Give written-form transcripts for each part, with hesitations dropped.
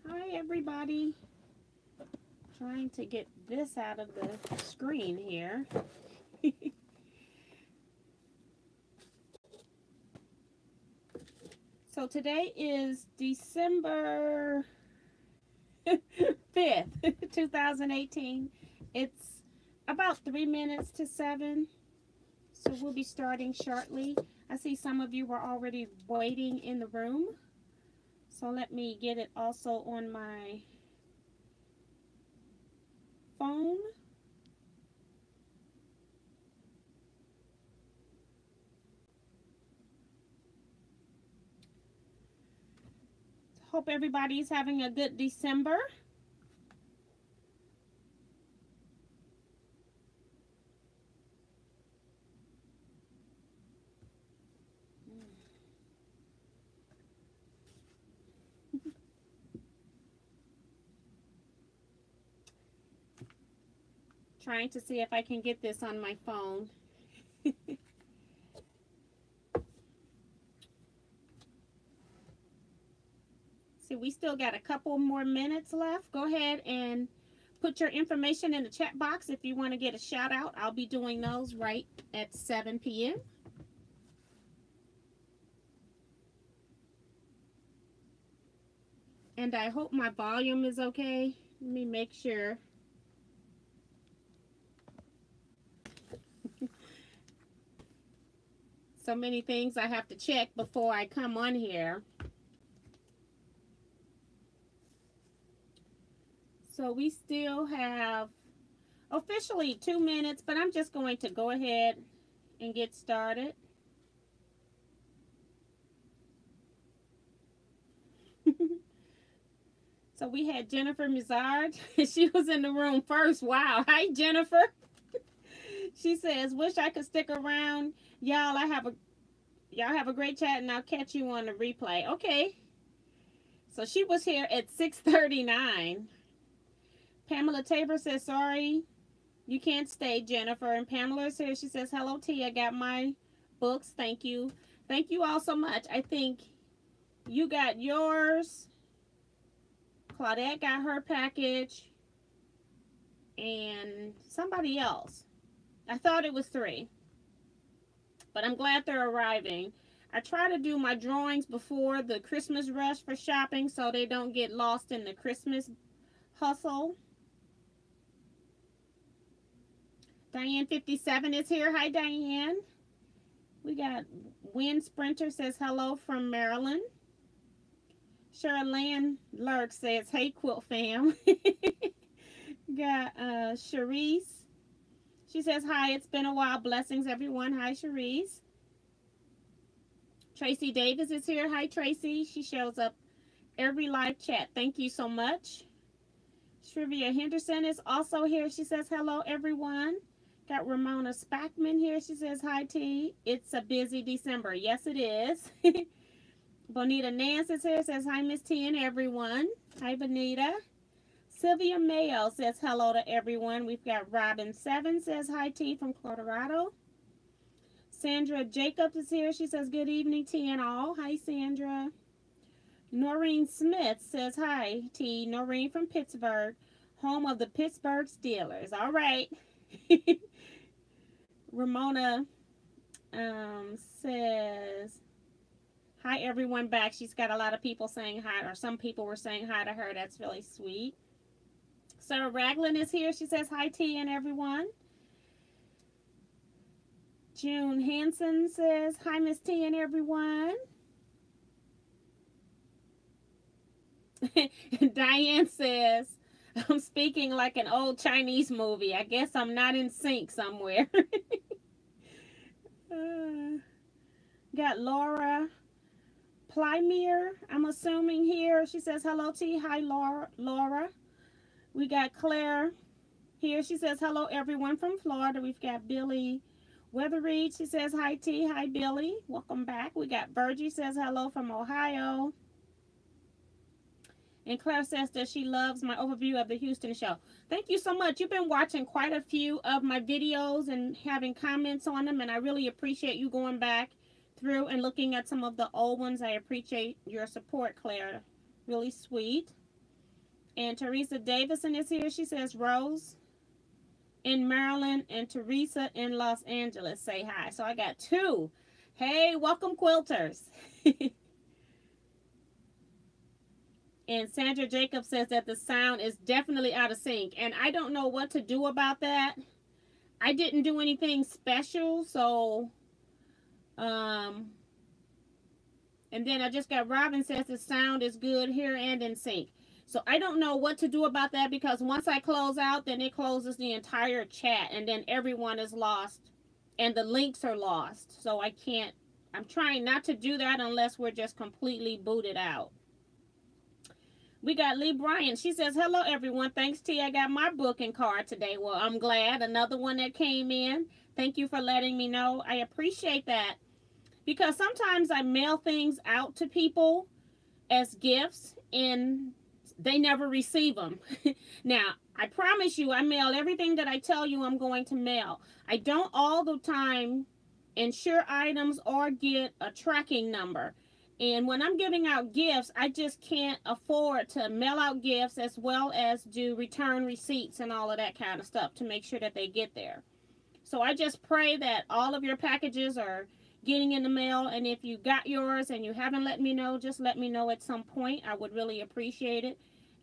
Hi, everybody. Trying to get this out of the screen here. So today is December 5th, 2018. It's about 3 minutes to 7. So we'll be starting shortly. I see some of you were already waiting in the room. So let me get it also on my phone. Hope everybody's having a good December. Trying to see if I can get this on my phone. See, we still got a couple more minutes left. Go ahead and put your information in the chat box if you want to get a shout out. I'll be doing those right at 7 p.m. And I hope my volume is okay. Let me make sure. So many things I have to check before I come on here. So we still have officially 2 minutes, but I'm just going to go ahead and get started. So we had Jennifer Mizard. She was in the room first. Wow. Hi, Jennifer. She says, wish I could stick around. Y'all have a great chat, and I'll catch you on the replay. Okay. So she was here at 6:39. Pamela Tabor says, sorry, you can't stay, Jennifer. And Pamela is here. She says, hello, T. I got my books. Thank you. Thank you all so much. I think you got yours. Claudette got her package. And somebody else. I thought it was 3. But I'm glad they're arriving. I try to do my drawings before the Christmas rush for shopping so they don't get lost in the Christmas hustle. Diane 57 is here. Hi, Diane. We got Wind Sprinter says hello from Maryland. Cheryl Lurk says, hey, Quilt fam. Got Cherise. She says, hi, it's been a while. Blessings, everyone. Hi, Cherise. Tracy Davis is here. Hi, Tracy. She shows up every live chat. Thank you so much. Shrivia Henderson is also here. She says, hello, everyone. Got Ramona Spackman here. She says, hi, T. It's a busy December. Yes, it is. Bonita Nance is here. Says, hi, Miss T and everyone. Hi, Bonita. Sylvia Mayo says, hello to everyone. We've got Robin 7 says, hi, T from Colorado. Sandra Jacobs is here. She says, good evening, T and all. Hi, Sandra. Noreen Smith says, hi, T. Noreen from Pittsburgh, home of the Pittsburgh Steelers. All right. Ramona says, hi, everyone back. She's got a lot of people saying hi, or some people were saying hi to her. That's really sweet. Sarah Ragland is here. She says, hi, T and everyone. June Hansen says, hi, Miss T and everyone. Diane says, I'm speaking like an old Chinese movie. I guess I'm not in sync somewhere. Got Laura Plymere, I'm assuming here. She says, hello, T. Hi, Laura. We got Claire here. She says, hello, everyone from Florida. We've got Billy Weatherreed. She says, hi, T. Hi, Billy. Welcome back. We got Virgie says, hello from Ohio. And Claire says that she loves my overview of the Houston show. Thank you so much. You've been watching quite a few of my videos and having comments on them, and I really appreciate you going back through and looking at some of the old ones. I appreciate your support, Claire. Really sweet. And Teresa Davison is here. She says Rose in Maryland and Teresa in Los Angeles say hi. So I got two. Hey, welcome quilters. And Sandra Jacobs says that the sound is definitely out of sync. And I don't know what to do about that. I didn't do anything special. So, and then I just got Robin says the sound is good here and in sync. So I don't know what to do about that, because once I close out, then it closes the entire chat. And then everyone is lost. And the links are lost. So I can't, I'm trying not to do that unless we're just completely booted out. We got Lee Bryan. She says, hello, everyone. Thanks, T. I got my booking card today. Well, I'm glad. Another one that came in. Thank you for letting me know. I appreciate that. Because sometimes I mail things out to people as gifts, and they never receive them. Now, I promise you, I mail everything that I tell you I'm going to mail. I don't all the time insure items or get a tracking number. And when I'm giving out gifts, I just can't afford to mail out gifts as well as do return receipts and all of that kind of stuff to make sure that they get there. So I just pray that all of your packages are getting in the mail. And if you got yours and you haven't let me know, just let me know at some point. I would really appreciate it.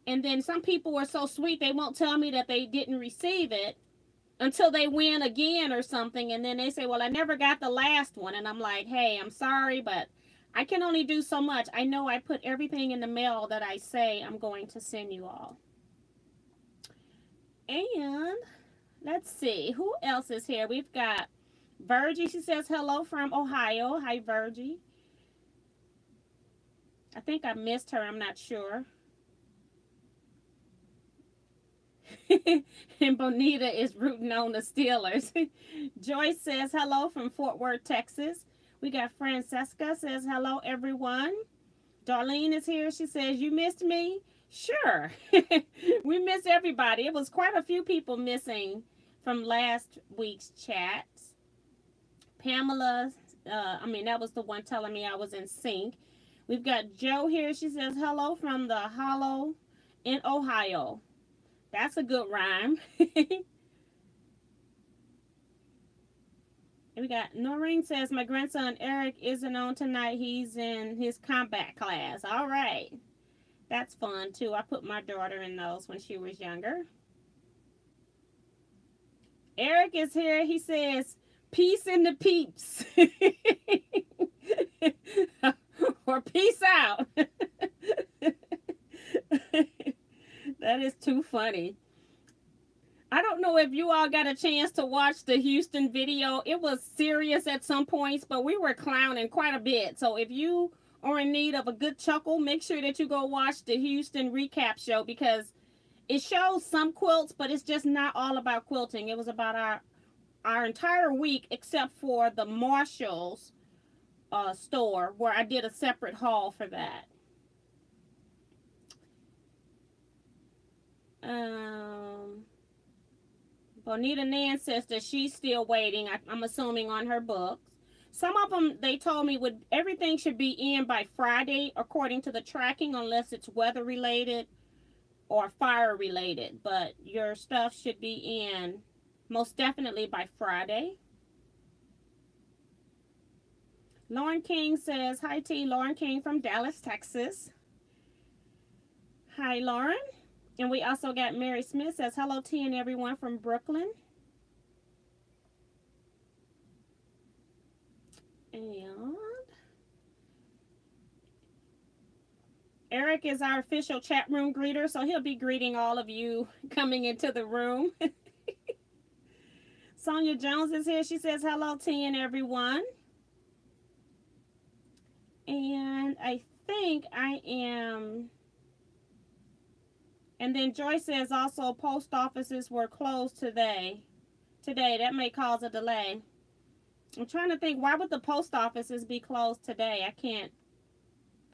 And then some people are so sweet, they won't tell me that they didn't receive it until they win again or something. And then they say, well, I never got the last one. And I'm like, hey, I'm sorry, but I can only do so much. I know I put everything in the mail that I say I'm going to send you all. And let's see, who else is here? We've got Virgie. She says hello from Ohio. Hi, Virgie. I think I missed her. I'm not sure. And Bonita is rooting on the Steelers. Joyce says hello from Fort Worth, Texas. We got Francesca says hello, everyone. Darlene is here. She says, you missed me? Sure. We miss everybody. It was quite a few people missing from last week's chats. Pamela, that was the one telling me I was in sync. We've got Joe here. She says hello from the Hollow in Ohio. That's a good rhyme. And we got Noreen says, my grandson Eric isn't on tonight. He's in his combat class. All right. That's fun, too. I put my daughter in those when she was younger. Eric is here. He says, peace in the peeps. Or peace out. That is too funny. I don't know if you all got a chance to watch the Houston video. It was serious at some points, but we were clowning quite a bit. So if you are in need of a good chuckle, make sure that you go watch the Houston recap show, because it shows some quilts, but it's just not all about quilting. It was about our entire week, except for the Marshall's store, where I did a separate haul for that. Bonita Nan says that she's still waiting. I'm assuming on her books. Some of them, they told me everything should be in by Friday, according to the tracking, unless it's weather related or fire related. But your stuff should be in most definitely by Friday. Lauren King says, hi T, Lauren King from Dallas, Texas. Hi, Lauren. And we also got Mary Smith says, hello T and everyone from Brooklyn. And Eric is our official chat room greeter, so he'll be greeting all of you coming into the room. Sonia Jones is here. She says, hello T and everyone. And I think I am... And then Joyce says also post offices were closed today. That may cause a delay. I'm trying to think, why would the post offices be closed today? I can't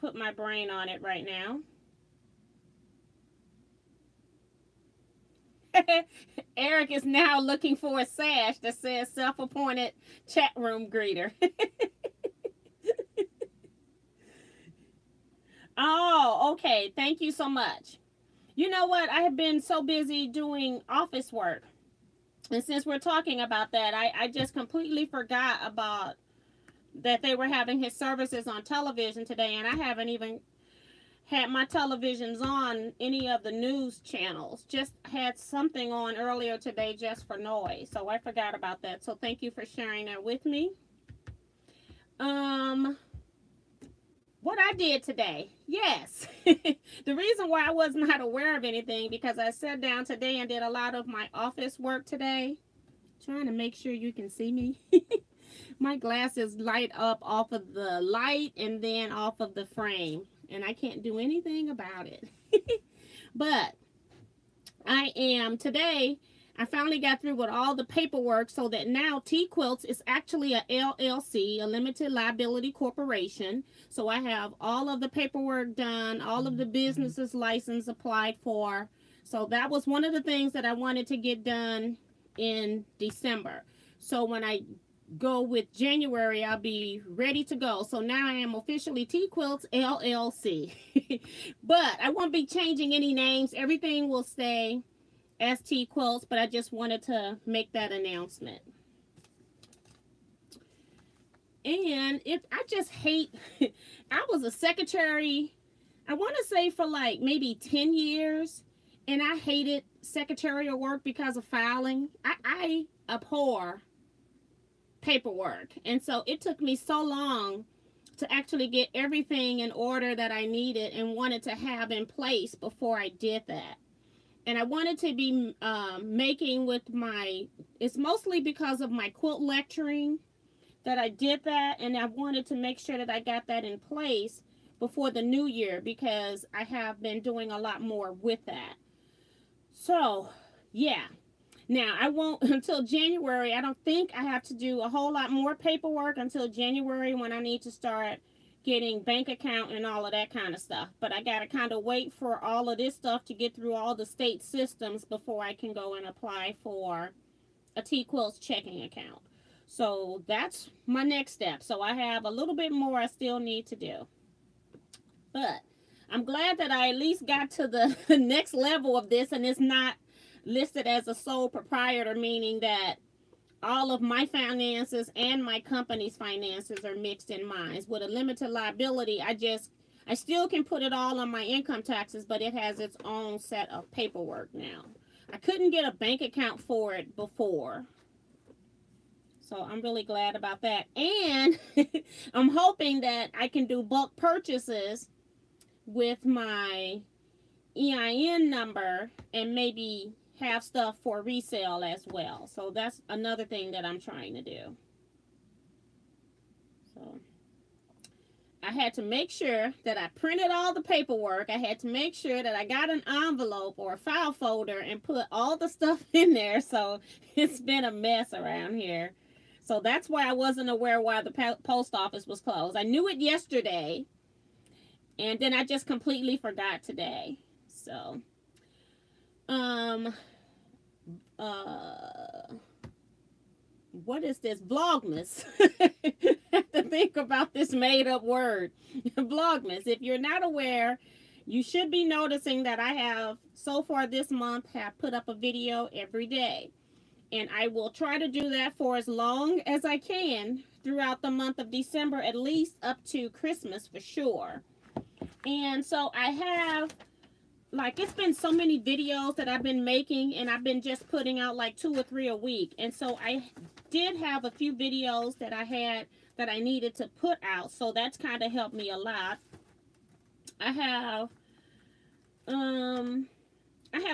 put my brain on it right now. Eric is now looking for a sash that says self-appointed chat room greeter. Oh, okay. Thank you so much. You know what? I have been so busy doing office work. And since we're talking about that, I just completely forgot about that they were having his services on television today. And I haven't even had my televisions on any of the news channels. Just had something on earlier today just for noise. So I forgot about that. So thank you for sharing that with me. What I did today. Yes. The reason why I was not aware of anything, because I sat down today and did a lot of my office work today. Trying to make sure you can see me. My glasses light up off of the light and then off of the frame. And I can't do anything about it. But today, I finally got through with all the paperwork so that now Teaquilts is actually a LLC, a limited liability corporation. So I have all of the paperwork done, all of the business's license applied for. So that was one of the things that I wanted to get done in December. So when I go with January, I'll be ready to go. So now I am officially Teaquilts LLC. But I won't be changing any names. Everything will stay as Teaquilts, but I just wanted to make that announcement. And I just hate, I was a secretary, I want to say for like maybe 10 years, and I hated secretarial work because of filing. I abhor paperwork, and so it took me so long to actually get everything in order that I needed and wanted to have in place before I did that. And I wanted to be making with it's mostly because of my quilt lecturing that I did that. And I wanted to make sure that I got that in place before the new year, because I have been doing a lot more with that. So, yeah. Now, I won't until January. I don't think I have to do a whole lot more paperwork until January, when I need to start getting bank account and all of that kind of stuff. But I got to kind of wait for all of this stuff to get through all the state systems before I can go and apply for a Teaquilts checking account. So that's my next step. So I have a little bit more I still need to do. But I'm glad that I at least got to the next level of this, and it's not listed as a sole proprietor, meaning that all of my finances and my company's finances are mixed in mine. With a limited liability, I still can put it all on my income taxes, but it has its own set of paperwork now. I couldn't get a bank account for it before. So I'm really glad about that. And I'm hoping that I can do bulk purchases with my EIN number and maybe have stuff for resale as well. So that's another thing that I'm trying to do. So I had to make sure that I printed all the paperwork. I had to make sure that I got an envelope or a file folder and put all the stuff in there. So it's been a mess around here. So that's why I wasn't aware why the post office was closed. I knew it yesterday, and then I just completely forgot today. So what is this? Vlogmas. I have to think about this made up word. Vlogmas. If you're not aware, you should be noticing that I have, so far this month, have put up a video every day. And I will try to do that for as long as I can throughout the month of December, at least up to Christmas for sure. And so I have, like, it's been so many videos that I've been making, and I've been just putting out like 2 or 3 a week. And so I did have a few videos that I had that I needed to put out. So that's kind of helped me a lot. I have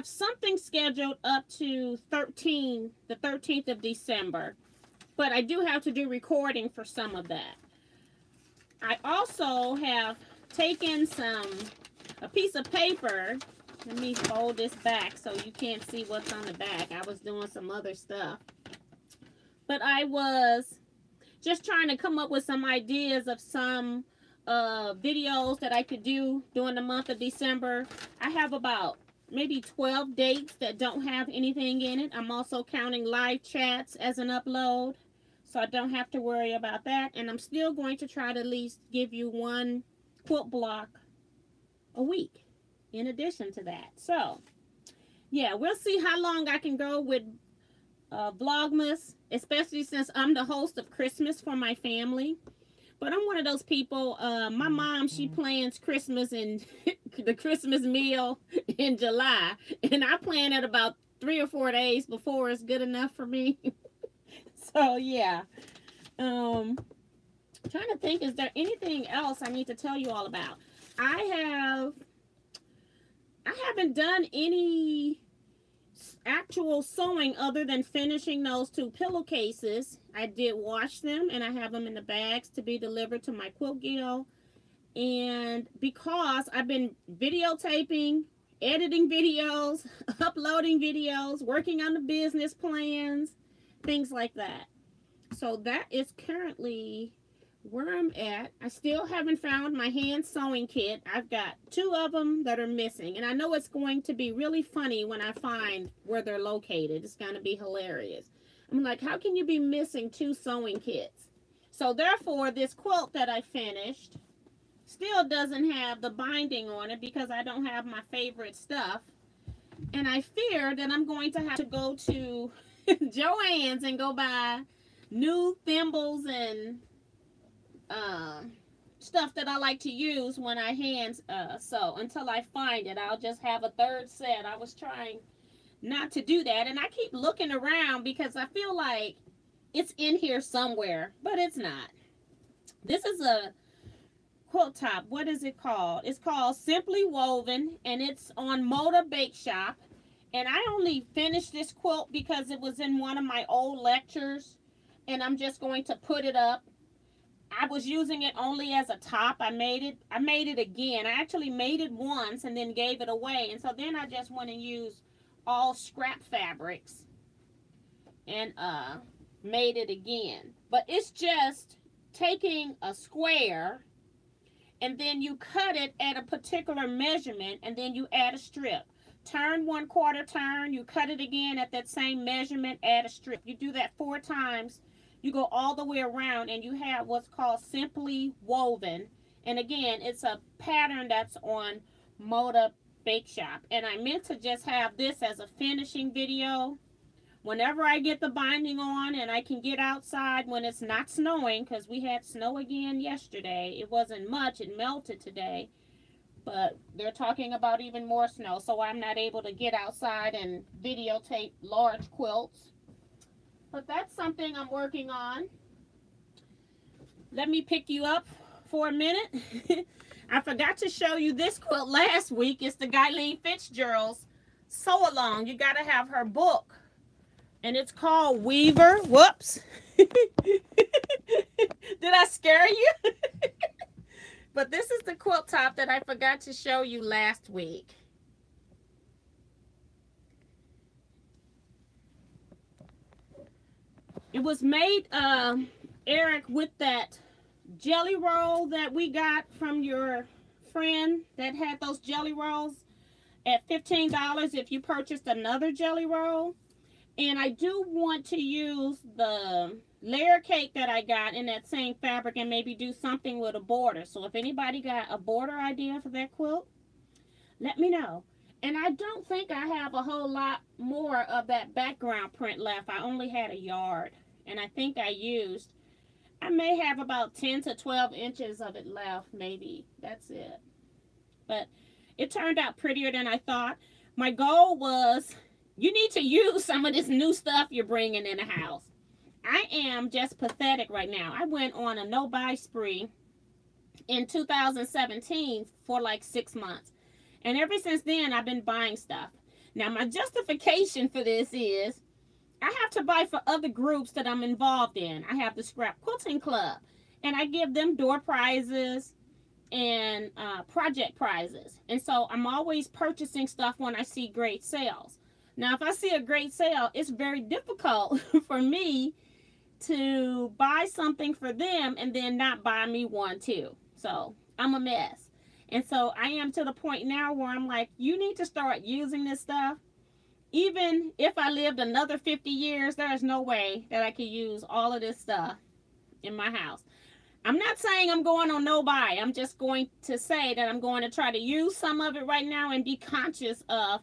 something scheduled up to the 13th of December. But I do have to do recording for some of that. I also have taken a piece of paper. Let me fold this back so you can't see what's on the back. I was doing some other stuff. But I was just trying to come up with some ideas of some videos that I could do during the month of December. I have about maybe 12 dates that don't have anything in it. I'm also counting live chats as an upload, so I don't have to worry about that. And I'm still going to try to at least give you one quilt block a week in addition to that. So yeah, we'll see how long I can go with Vlogmas, especially since I'm the host of Christmas for my family. But I'm one of those people, my mom, she plans Christmas and the Christmas meal in July. And I plan it about 3 or 4 days before it's good enough for me. So, yeah. Trying to think, is there anything else I need to tell you all about? I haven't done any actual sewing other than finishing those 2 pillowcases. I did wash them and I have them in the bags to be delivered to my quilt guild. And because I've been videotaping, editing videos, uploading videos, working on the business plans, things like that. So that is currently where I'm at. I still haven't found my hand sewing kit. I've got 2 of them that are missing, and I know it's going to be really funny when I find where they're located. It's going to be hilarious. I'm like, how can you be missing 2 sewing kits? So therefore, this quilt that I finished still doesn't have the binding on it because I don't have my favorite stuff. And I fear that I'm going to have to go to Joann's and go buy new thimbles and stuff that I like to use when I hand sew. Until I find it, I'll just have a 3rd set. I was trying not to do that, and I keep looking around because I feel like it's in here somewhere, but it's not. This is a quilt top. What is it called? It's called Simply Woven, and it's on Moda Bake Shop. And I only finished this quilt because it was in one of my old lectures, and I'm just going to put it up. I was using it only as a top. I made it again. I actually made it once and then gave it away. And so then I just went and used all scrap fabrics and made it again. But it's just taking a square and then you cut it at a particular measurement and then you add a strip. Turn 1/4 turn, you cut it again at that same measurement, add a strip. You do that 4 times. You go all the way around and you have what's called Simply Woven. And again, it's a pattern that's on Moda Bake Shop. And I meant to just have this as a finishing video. Whenever I get the binding on and I can get outside when it's not snowing, because we had snow again yesterday. It wasn't much, it melted today. But they're talking about even more snow, so I'm not able to get outside and videotape large quilts. But that's something I'm working on. Let me pick you up for a minute. I forgot to show you this quilt last week. It's the Guyleen Fitzgerald's Sew Along. You got to have her book. And it's called Weaver. Whoops. Did I scare you? But this is the quilt top that I forgot to show you last week. It was made, Eric, with that jelly roll that we got from your friend that had those jelly rolls at $15 if you purchased another jelly roll. And I do want to use the layer cake that I got in that same fabric and maybe do something with a border. So if anybody got a border idea for that quilt, let me know. And I don't think I have a whole lot more of that background print left. I only had a yard. And I think I may have about 10 to 12 inches of it left, maybe. That's it. But it turned out prettier than I thought. My goal was, you need to use some of this new stuff you're bringing in the house. I am just pathetic right now. I went on a no-buy spree in 2017 for like 6 months. And ever since then, I've been buying stuff. Now, my justification for this is I have to buy for other groups that I'm involved in. I have the Scrap Quilting Club, and I give them door prizes and project prizes. And so I'm always purchasing stuff when I see great sales. Now, if I see a great sale, it's very difficult for me to buy something for them and then not buy me one too. So I'm a mess. And so I am to the point now where I'm like, you need to start using this stuff. Even if I lived another 50 years, there is no way that I could use all of this stuff in my house. I'm not saying I'm going on no buy. I'm just going to say that I'm going to try to use some of it right now and be conscious of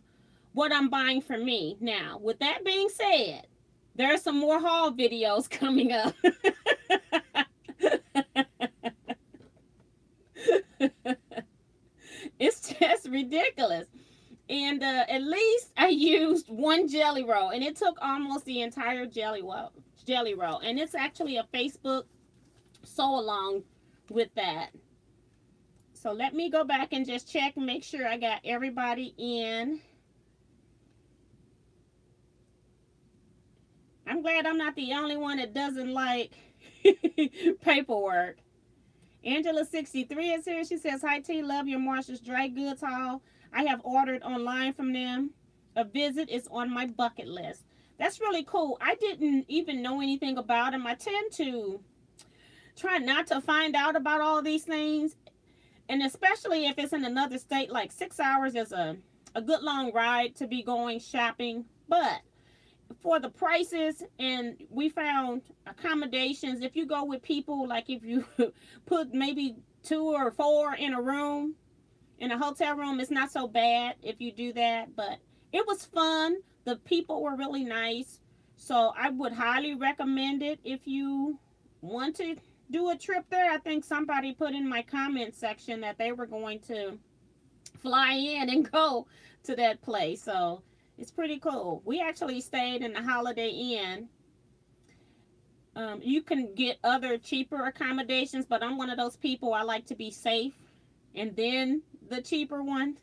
what I'm buying for me. Now, with that being said, there are some more haul videos coming up. It's just ridiculous. And at least I used one jelly roll, and it took almost the entire jelly roll. And it's actually a Facebook sew along with that. So let me go back and just check and make sure I got everybody in. I'm glad I'm not the only one that doesn't like paperwork. Angela63 is here. She says, hi T, love your Marshall's dry goods haul. I have ordered online from them. A visit is on my bucket list. That's really cool. I didn't even know anything about them. I tend to try not to find out about all these things. And especially if it's in another state, like 6 hours is a good long ride to be going shopping. But for the prices, and we found accommodations, if you go with people, like if you put maybe 2 or 4 in a room, in a hotel room, it's not so bad if you do that. But it was fun. The people were really nice. So I would highly recommend it if you want to do a trip there. I think somebody put in my comment section that they were going to fly in and go to that place. So it's pretty cool. We actually stayed in the Holiday Inn. You can get other cheaper accommodations, but I'm one of those people, I like to be safe. And then the cheaper one.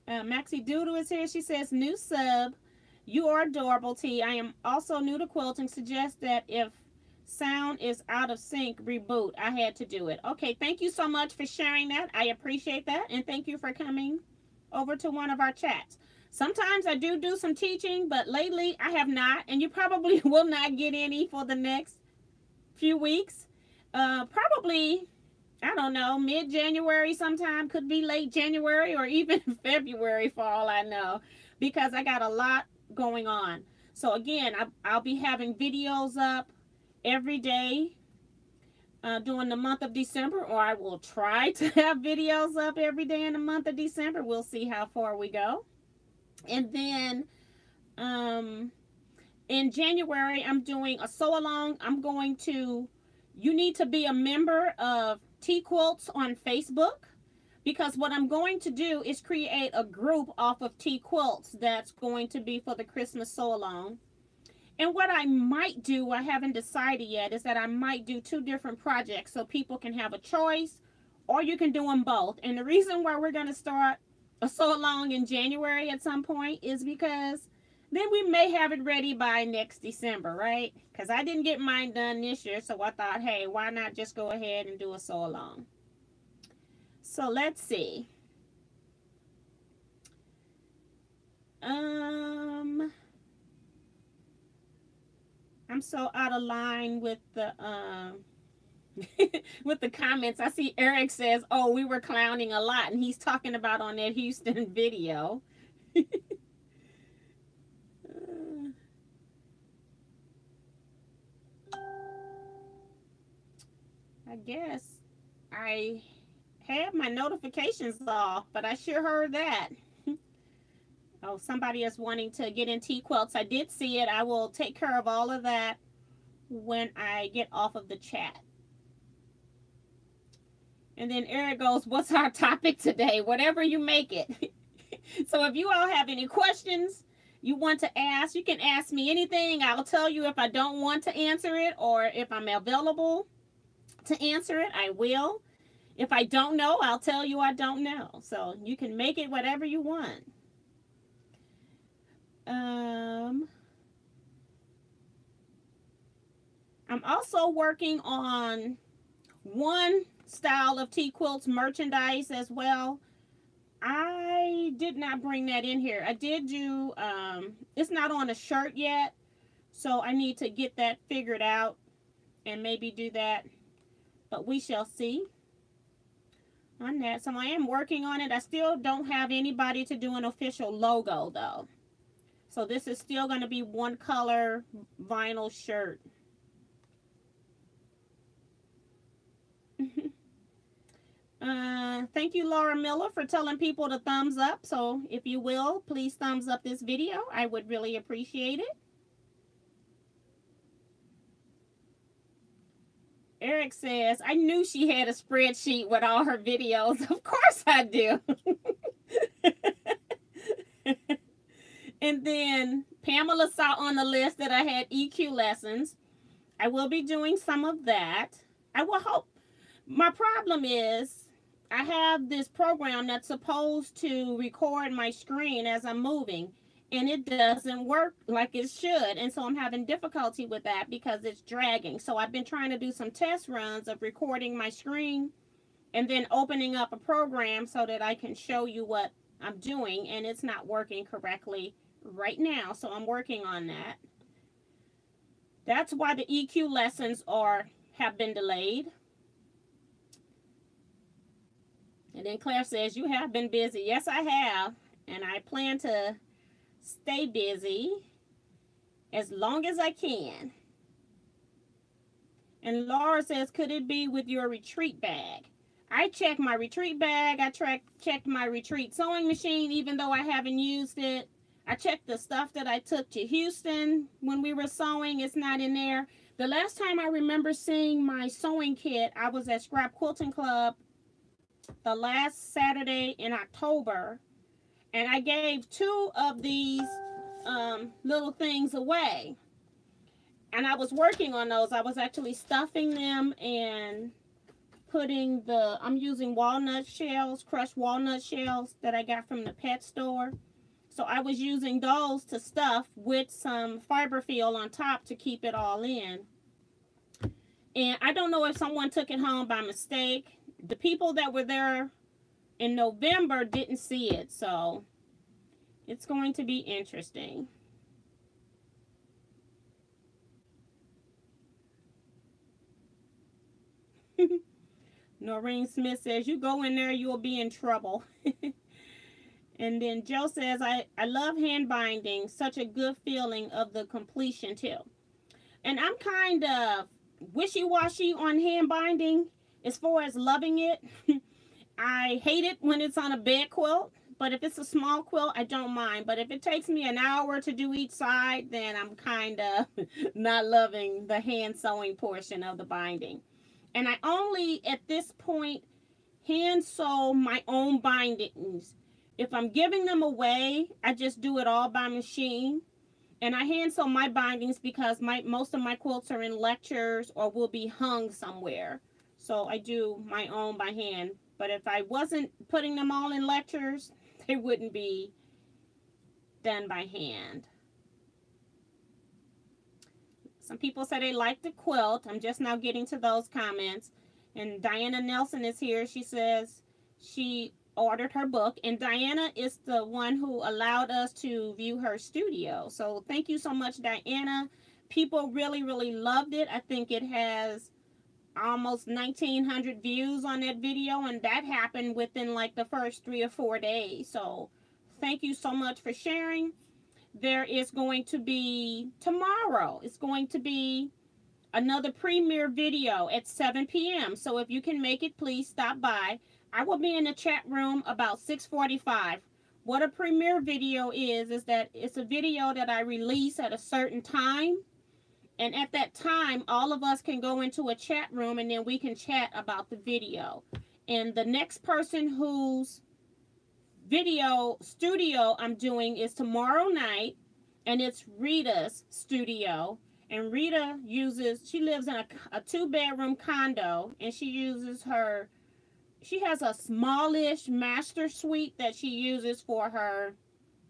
Maxie Doodle is here. She says, new sub. You are adorable, T. I am also new to quilting. Suggest that if sound is out of sync, reboot. I had to do it. Okay, thank you so much for sharing that. I appreciate that. And thank you for coming over to one of our chats. Sometimes I do some teaching, but lately I have not, and you probably will not get any for the next few weeks. Probably, I don't know, mid-January sometime, could be late January or even February for all I know, because I got a lot going on. So again, I'll be having videos up every day during the month of December, or I will try to have videos up every day in the month of December. We'll see how far we go. And then in January, I'm doing a sew along. I'm going to, you need to be a member of Teaquilts on Facebook, because what I'm going to do is create a group off of Teaquilts that's going to be for the Christmas sew along. And what I might do, I haven't decided yet, is that I might do 2 different projects so people can have a choice, or you can do them both. And the reason why we're going to start a sew along in January at some point is because then we may have it ready by next December, right? Because I didn't get mine done this year, so I thought, hey, why not just go ahead and do a sew along? So let's see. I'm so out of line with the with the comments. I see Eric says, oh, we were clowning a lot, and he's talking about on that Houston video. I guess I have my notifications off, but I sure heard that. Oh, somebody is wanting to get in Teaquilts. I did see it. I will take care of all of that when I get off of the chat. And then Eric goes, what's our topic today? Whatever you make it. So if you all have any questions you want to ask, you can ask me anything. I'll tell you if I don't want to answer it, or if I'm available to answer it, I will. If I don't know, I'll tell you I don't know. So you can make it whatever you want. I'm also working on one style of Teaquilts merchandise as well. I did not bring that in here. I did do, it's not on a shirt yet, so I need to get that figured out and maybe do that, but we shall see. on that. So I am working on it. I still don't have anybody to do an official logo though. So this is still going to be one color vinyl shirt. Thank you, Laura Miller, for telling people to thumbs up. So if you will, please thumbs up this video. I would really appreciate it. Eric says, I knew she had a spreadsheet with all her videos. Of course I do. And then Pamela saw on the list that I had EQ lessons. I will be doing some of that. I will hope. My problem is I have this program that's supposed to record my screen as I'm moving, and it doesn't work like it should. And so I'm having difficulty with that because it's dragging. So I've been trying to do some test runs of recording my screen and then opening up a program so that I can show you what I'm doing, and it's not working correctly right now. So I'm working on that. That's why the EQ lessons have been delayed. And then Claire says, you have been busy. Yes, I have. And I plan to stay busy as long as I can. And Laura says, could it be with your retreat bag? I checked my retreat bag. I checked my retreat sewing machine, even though I haven't used it. I checked the stuff that I took to Houston when we were sewing. It's not in there. The last time I remember seeing my sewing kit, I was at Scrap Quilting Club the last Saturday in October, and I gave 2 of these little things away, and I was working on those. I was actually stuffing them and putting I'm using walnut shells, crushed walnut shells that I got from the pet store. So I was using those to stuff with some fiberfill on top to keep it all in. And I don't know if someone took it home by mistake. The people that were there in November didn't see it, so it's going to be interesting. Noreen Smith says, you go in there, you will be in trouble. And then Joe says, I love hand binding. Such a good feeling of the completion too. And I'm kind of wishy-washy on hand binding. As far as loving it, I hate it when it's on a bed quilt, but if it's a small quilt, I don't mind. But if it takes me an hour to do each side, then I'm kind of not loving the hand sewing portion of the binding. And I only, at this point, hand sew my own bindings. If I'm giving them away, I just do it all by machine. And I hand sew my bindings because most of my quilts are in lectures or will be hung somewhere. So I do my own by hand. But if I wasn't putting them all in lectures, they wouldn't be done by hand. Some people say they like the quilt. I'm just now getting to those comments. And Diana Nelson is here. She says she ordered her book. And Diana is the one who allowed us to view her studio. So thank you so much, Diana. People really, really loved it. I think it has almost 1,900 views on that video, and that happened within like the first 3 or 4 days. So thank you so much for sharing. There is going to be tomorrow, it's going to be another premiere video at 7 p.m. So if you can make it, please stop by. I will be in the chat room about 6:45. What a premiere video is that it's a video that I release at a certain time. And at that time, all of us can go into a chat room and then we can chat about the video. And the next person whose video studio I'm doing is tomorrow night. And it's Rita's studio. And Rita she lives in a 2-bedroom condo. And she has a smallish master suite that she uses for her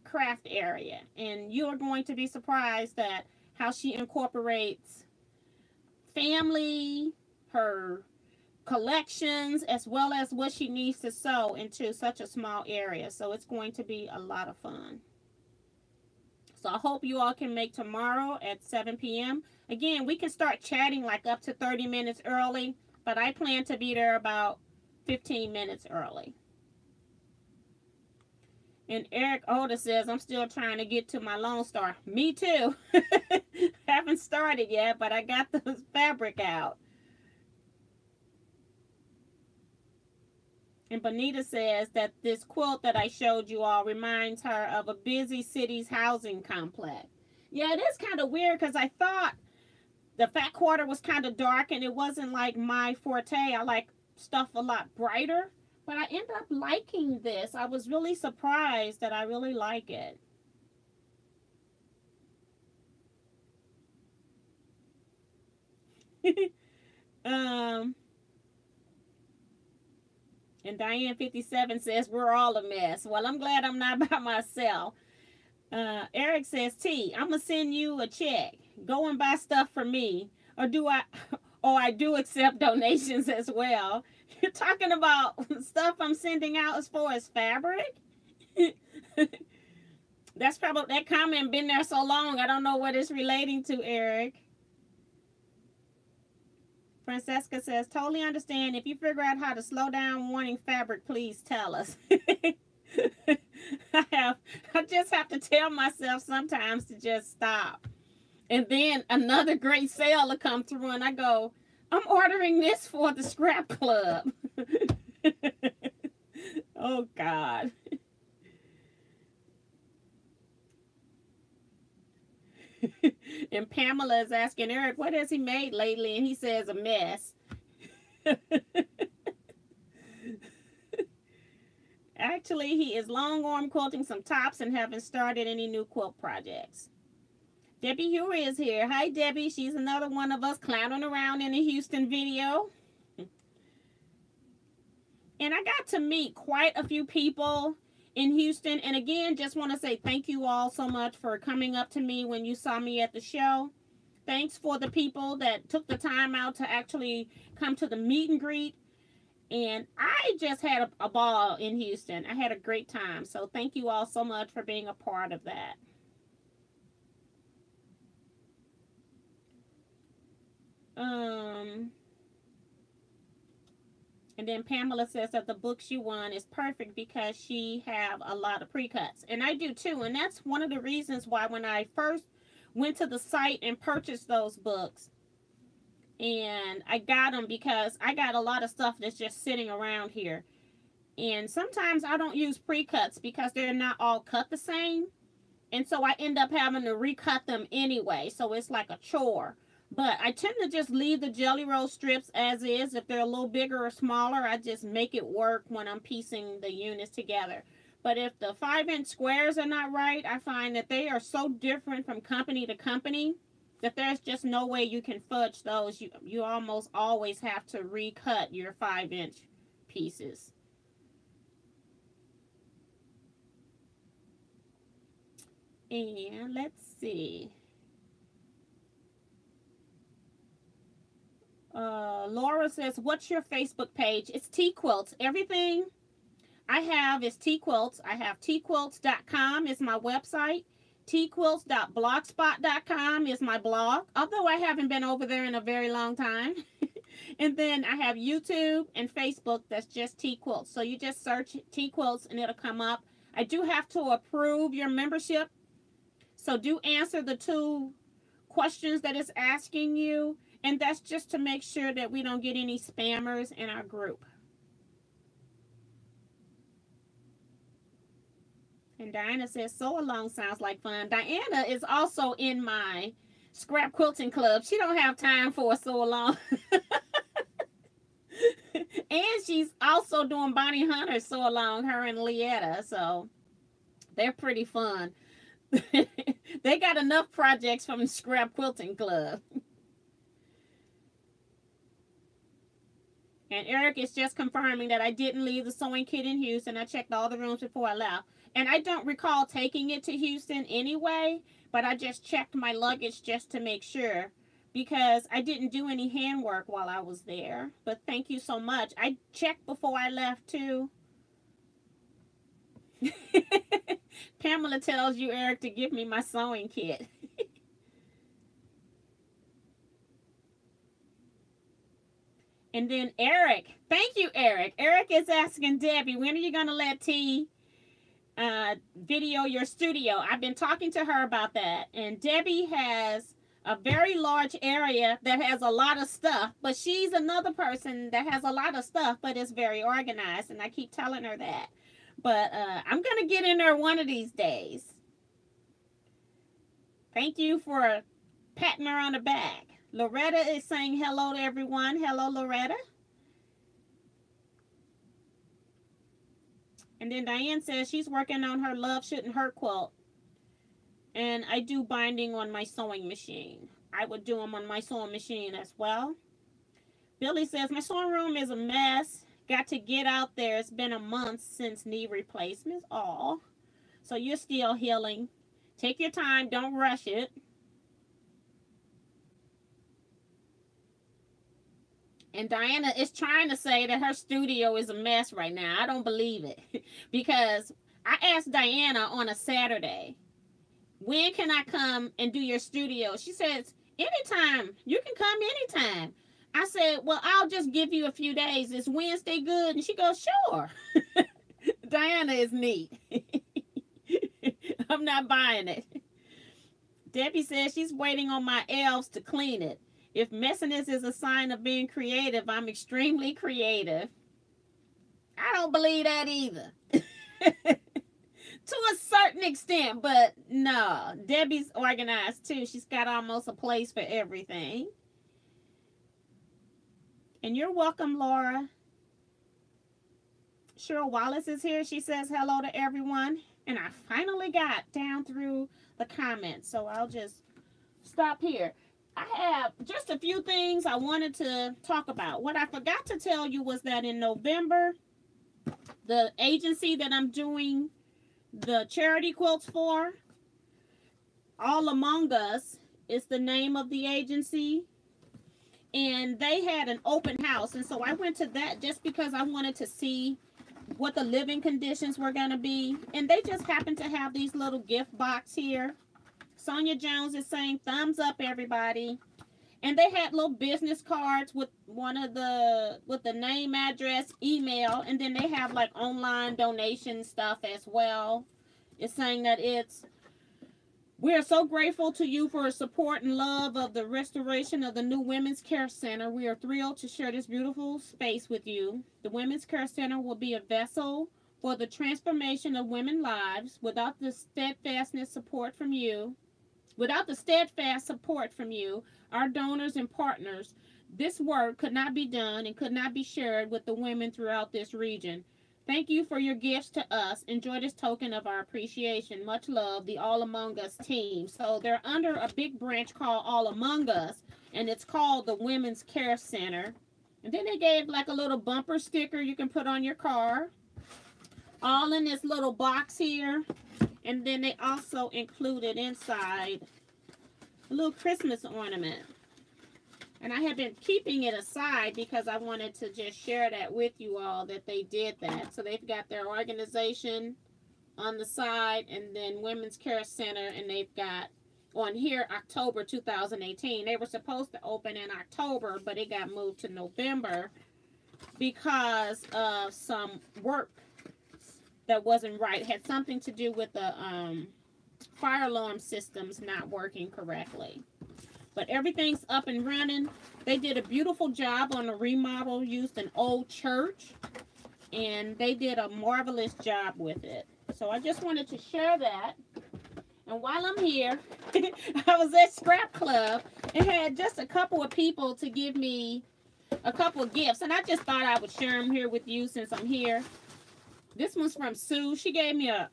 craft area. And you're going to be surprised at how she incorporates family, her collections, as well as what she needs to sew into such a small area. So it's going to be a lot of fun. So I hope you all can make tomorrow at 7 p.m. Again, we can start chatting like up to 30 minutes early, but I plan to be there about 15 minutes early. And Eric Oda says, I'm still trying to get to my Lone Star. Me too. Haven't started yet, but I got the fabric out. And Bonita says that this quilt that I showed you all reminds her of a busy city's housing complex. Yeah, it is kind of weird because I thought the fat quarter was kind of dark and it wasn't like my forte. I like stuff a lot brighter. But I end up liking this. I was really surprised that I really like it. And Diane 57 says, we're all a mess. Well, I'm glad I'm not by myself. Eric says, T, I'm going to send you a check. Go and buy stuff for me. Or I do accept donations as well. You're talking about stuff I'm sending out as far as fabric? That's probably, that comment been there so long, I don't know what it's relating to, Eric. Francesca says, totally understand. If you figure out how to slow down wanting fabric, please tell us. I just have to tell myself sometimes to just stop. And then another great sale will come through and I go, I'm ordering this for the scrap club. Oh, God. And Pamela is asking Eric, what has he made lately? And he says, a mess. Actually, he is long arm quilting some tops and haven't started any new quilt projects. Debbie Huey is here. Hi, Debbie. She's another one of us clowning around in the Houston video. And I got to meet quite a few people in Houston. And again, just want to say thank you all so much for coming up to me when you saw me at the show. Thanks for the people that took the time out to actually come to the meet and greet. And I just had a ball in Houston. I had a great time. So thank you all so much for being a part of that. And then Pamela says that the book she won is perfect because she have a lot of pre-cuts. And I do too. And that's one of the reasons why when I first went to the site and purchased those books, and I got them because I got a lot of stuff that's just sitting around here. And sometimes I don't use pre-cuts because they're not all cut the same. And so I end up having to recut them anyway. So it's like a chore. But I tend to just leave the jelly roll strips as is. If they're a little bigger or smaller, I just make it work when I'm piecing the units together. But if the 5-inch squares are not right, I find that they are so different from company to company that there's just no way you can fudge those. You almost always have to recut your 5-inch pieces. And let's see. Laura says, what's your Facebook page? It's Teaquilts. Everything I have is Teaquilts. I have teaquilts.com is my website. Teaquilts.blogspot.com is my blog, although I haven't been over there in a very long time. And then I have YouTube and Facebook that's just Teaquilts. So you just search Teaquilts and it'll come up. I do have to approve your membership. So do answer the 2 questions that it's asking you. And that's just to make sure that we don't get any spammers in our group. And Diana says, sew along sounds like fun. Diana is also in my scrap quilting club. She don't have time for a sew along. And she's also doing Bonnie Hunter's sew along, her and Lietta. So they're pretty fun. They got enough projects from the scrap quilting club. And Eric is just confirming that I didn't leave the sewing kit in Houston. I checked all the rooms before I left. And I don't recall taking it to Houston anyway, but I just checked my luggage just to make sure because I didn't do any handwork while I was there. But thank you so much. I checked before I left too. Pamela tells you, Eric, to give me my sewing kit. And then Eric, thank you, Eric. Eric is asking Debbie, when are you going to let T video your studio? I've been talking to her about that. And Debbie has a very large area that has a lot of stuff, but she's another person that has a lot of stuff, but is very organized. And I keep telling her that. But I'm going to get in there one of these days. Thank you for patting her on the back. Loretta is saying hello to everyone. Hello, Loretta. And then Diane says she's working on her Love Shouldn't Hurt quilt. And I do binding on my sewing machine. I would do them on my sewing machine as well. Billy says, my sewing room is a mess. Got to get out there. It's been a month since knee replacements. Aw. So you're still healing. Take your time. Don't rush it. And Diana is trying to say that her studio is a mess right now. I don't believe it. Because I asked Diana on a Saturday, when can I come and do your studio? She says, anytime. You can come anytime. I said, well, I'll just give you a few days. Is Wednesday good? And she goes, sure. Diana is neat. I'm not buying it. Debbie says she's waiting on my elves to clean it. If messiness is a sign of being creative, I'm extremely creative. I don't believe that either. To a certain extent, but no. Debbie's organized too. She's got almost a place for everything. And you're welcome, Laura. Cheryl Wallace is here. She says hello to everyone. And I finally got down through the comments, so I'll just stop here. I have just a few things I wanted to talk about. What I forgot to tell you was that in November, the agency that I'm doing the charity quilts for, All Among Us is the name of the agency. And they had an open house. And so I went to that just because I wanted to see what the living conditions were going to be. And they just happened to have these little gift box here. Sonia Jones is saying thumbs up, everybody. And they had little business cards with the name, address, email, and then they have like online donation stuff as well. It's saying that we are so grateful to you for your support and love of the restoration of the new Women's Care Center. We are thrilled to share this beautiful space with you. The Women's Care Center will be a vessel for the transformation of women's lives. Without the steadfast support from you, our donors and partners, this work could not be done and could not be shared with the women throughout this region. Thank you for your gifts to us. Enjoy this token of our appreciation. Much love, the All Among Us team. So they're under a big branch called All Among Us, and it's called the Women's Care Center. And then they gave like a little bumper sticker you can put on your car, all in this little box here. And then they also included inside a little Christmas ornament. And I have been keeping it aside because I wanted to just share that with you all, that they did that. So they've got their organization on the side and then Women's Care Center. And they've got on here October 2018. They were supposed to open in October, but it got moved to November because of some work that wasn't right. It had something to do with the fire alarm systems not working correctly. But everything's up and running. They did a beautiful job on the remodel, used an old church, and they did a marvelous job with it. So I just wanted to share that. And while I'm here, I was at Scrap Club and had just a couple of people to give me a couple of gifts. And I just thought I would share them here with you since I'm here. This one's from Sue. She gave me a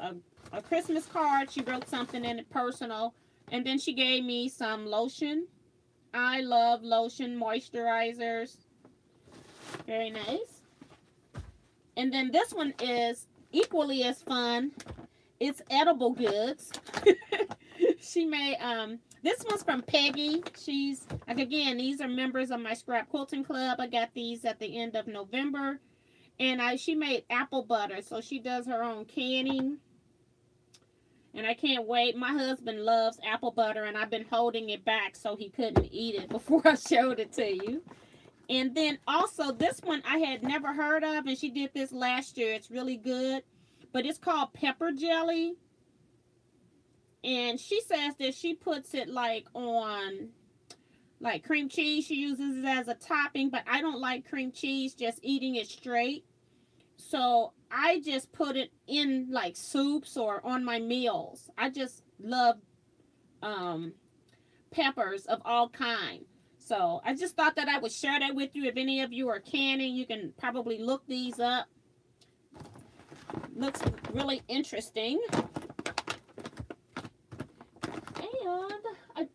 Christmas card. She wrote something in it personal. And then she gave me some lotion. I love lotion moisturizers. Very nice. And then this one is equally as fun. It's edible goods. She made, this one's from Peggy. She's, like, again, these are members of my Scrap Quilting Club. I got these at the end of November. And she made apple butter. So she does her own canning. And I can't wait. My husband loves apple butter, and I've been holding it back so he couldn't eat it before I showed it to you. And then also this one I had never heard of, and she did this last year. It's really good. But it's called pepper jelly. And she says that she puts it like on like cream cheese. She uses it as a topping, but I don't like cream cheese just eating it straight. So I just put it in like soups or on my meals. I just love um, peppers of all kind. So I just thought that I would share that with you. If any of you are canning, you can probably look these up. Looks really interesting. And I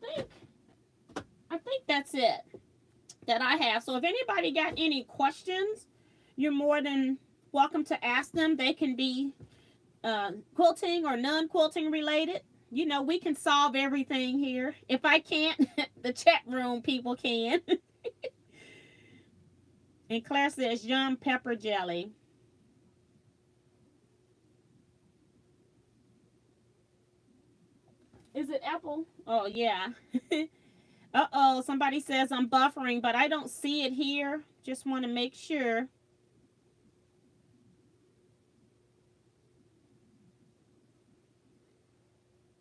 think that's it that I have. So if anybody got any questions, you're more than welcome to ask them. They can be quilting or non-quilting related. You know, we can solve everything here. If I can't, the chat room people can. And Claire says, yum, pepper jelly. Is it apple? Oh, yeah. Uh-oh, somebody says I'm buffering, but I don't see it here. Just want to make sure.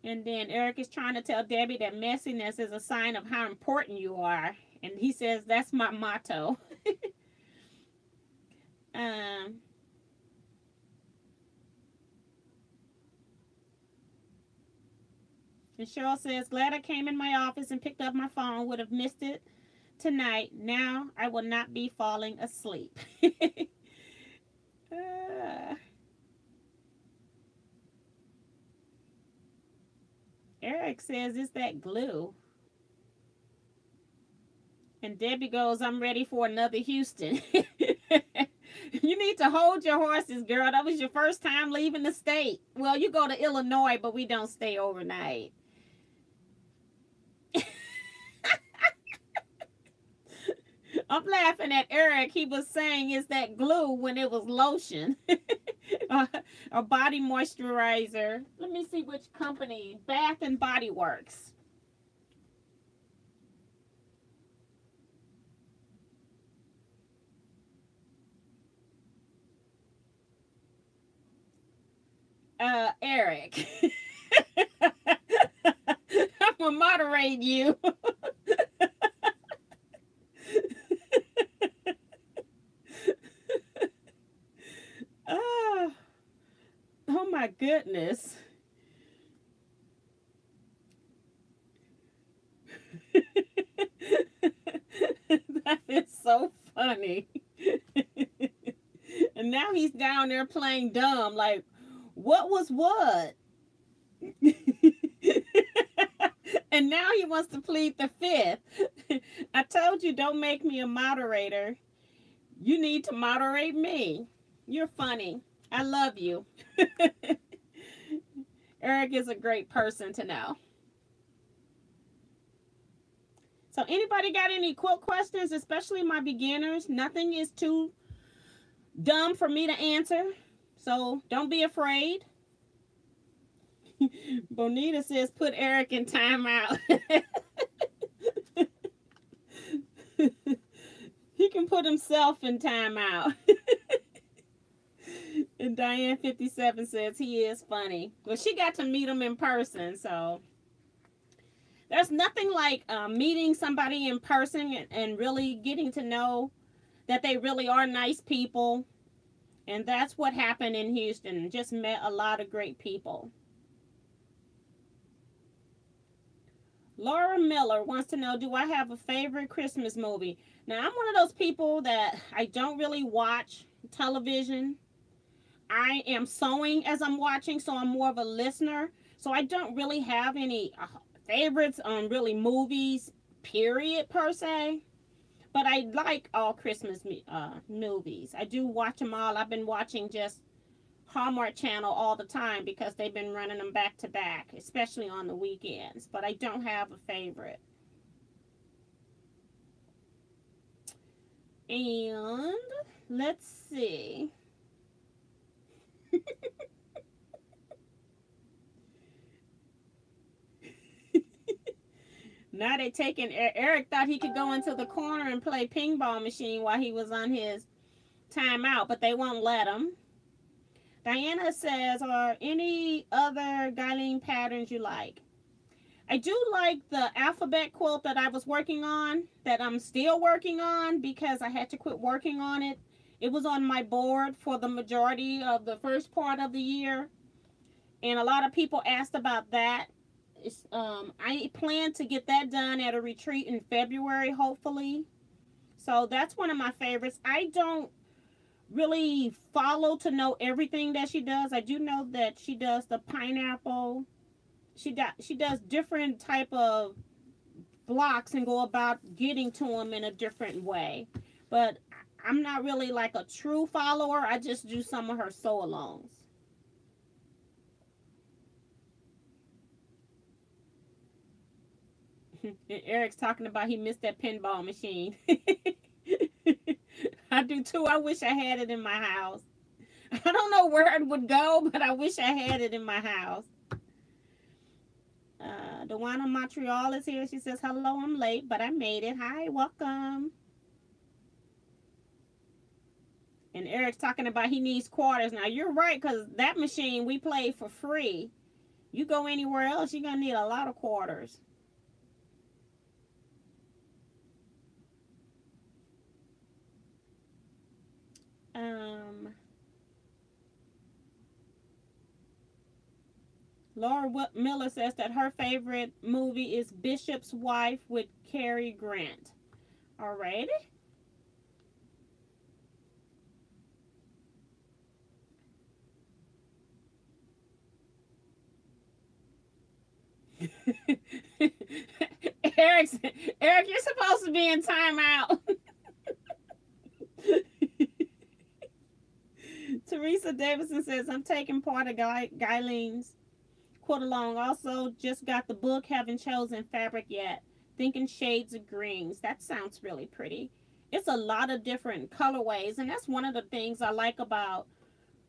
And then Eric is trying to tell Debbie that messiness is a sign of how important you are. And he says, that's my motto. And Cheryl says, glad I came in my office and picked up my phone. Would have missed it tonight. Now I will not be falling asleep. Eric says, it's that glue. And Debbie goes, I'm ready for another Houston. You need to hold your horses, girl. That was your first time leaving the state. Well, you go to Illinois, but we don't stay overnight. I'm laughing at Eric. He was saying it's that glue when it was lotion. A body moisturizer. Let me see which company. Bath and Body Works. Eric. I'm gonna moderate you. Oh my goodness. That is so funny. And now he's down there playing dumb. Like, what was what? And now he wants to plead the fifth. I told you, don't make me a moderator. You need to moderate me. You're funny. I love you. Eric is a great person to know. So anybody got any quilt questions, especially my beginners? Nothing is too dumb for me to answer. So don't be afraid. Bonita says, put Eric in timeout. He can put himself in timeout. And Diane 57 says he is funny. Well, she got to meet him in person, so there's nothing like meeting somebody in person and really getting to know that they really are nice people. And that's what happened in Houston. Just met a lot of great people. Laura Miller wants to know, do I have a favorite Christmas movie? Now, I'm one of those people that I don't really watch television. I am sewing as I'm watching, so I'm more of a listener. So I don't really have any favorites on really movies, period, per se. But I like all Christmas movies. I do watch them all. I've been watching just Hallmark Channel all the time because they've been running them back to back, especially on the weekends. But I don't have a favorite. And let's see. Now they taking Eric thought he could go into the corner and play ping pong machine while he was on his timeout, but they won't let him. Diana says, are any other Guyline patterns you like? I do like the alphabet quilt that I was working on, that I'm still working on because I had to quit working on it. It was on my board for the majority of the first part of the year, and a lot of people asked about that. I plan to get that done at a retreat in February, hopefully. So that's one of my favorites. I don't really follow to know everything that she does. I do know that she does the pineapple. She does different type of blocks and go about getting to them in a different way. But I'm not really like a true follower. I just do some of her sew-alongs. Eric's talking about he missed that pinball machine. I do too. I wish I had it in my house. I don't know where it would go, but I wish I had it in my house. Dewana Montreal is here. She says, hello, I'm late, but I made it. Hi, welcome. And Eric's talking about he needs quarters. Now, you're right, because that machine we play for free. You go anywhere else, you're going to need a lot of quarters. Laura Miller says that her favorite movie is Bishop's Wife with Cary Grant. Alrighty. Eric, you're supposed to be in timeout. Teresa Davidson says, I'm taking part of Guyline's quote along. Also, just got the book, haven't chosen fabric yet. Thinking shades of greens. That sounds really pretty. It's a lot of different colorways, and that's one of the things I like about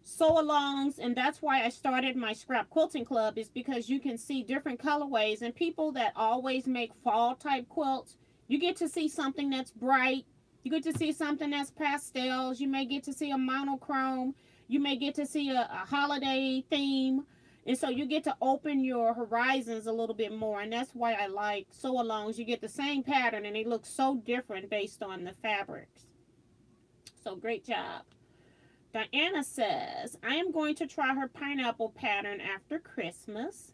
sew-alongs, and that's why I started my scrap quilting club, is because you can see different colorways, and people that always make fall type quilts, you get to see something that's bright, you get to see something that's pastels, you may get to see a monochrome, you may get to see a holiday theme, and so you get to open your horizons a little bit more, and that's why I like sew-alongs. You get the same pattern and they look so different based on the fabrics. So great job. Diana says, I am going to try her pineapple pattern after Christmas.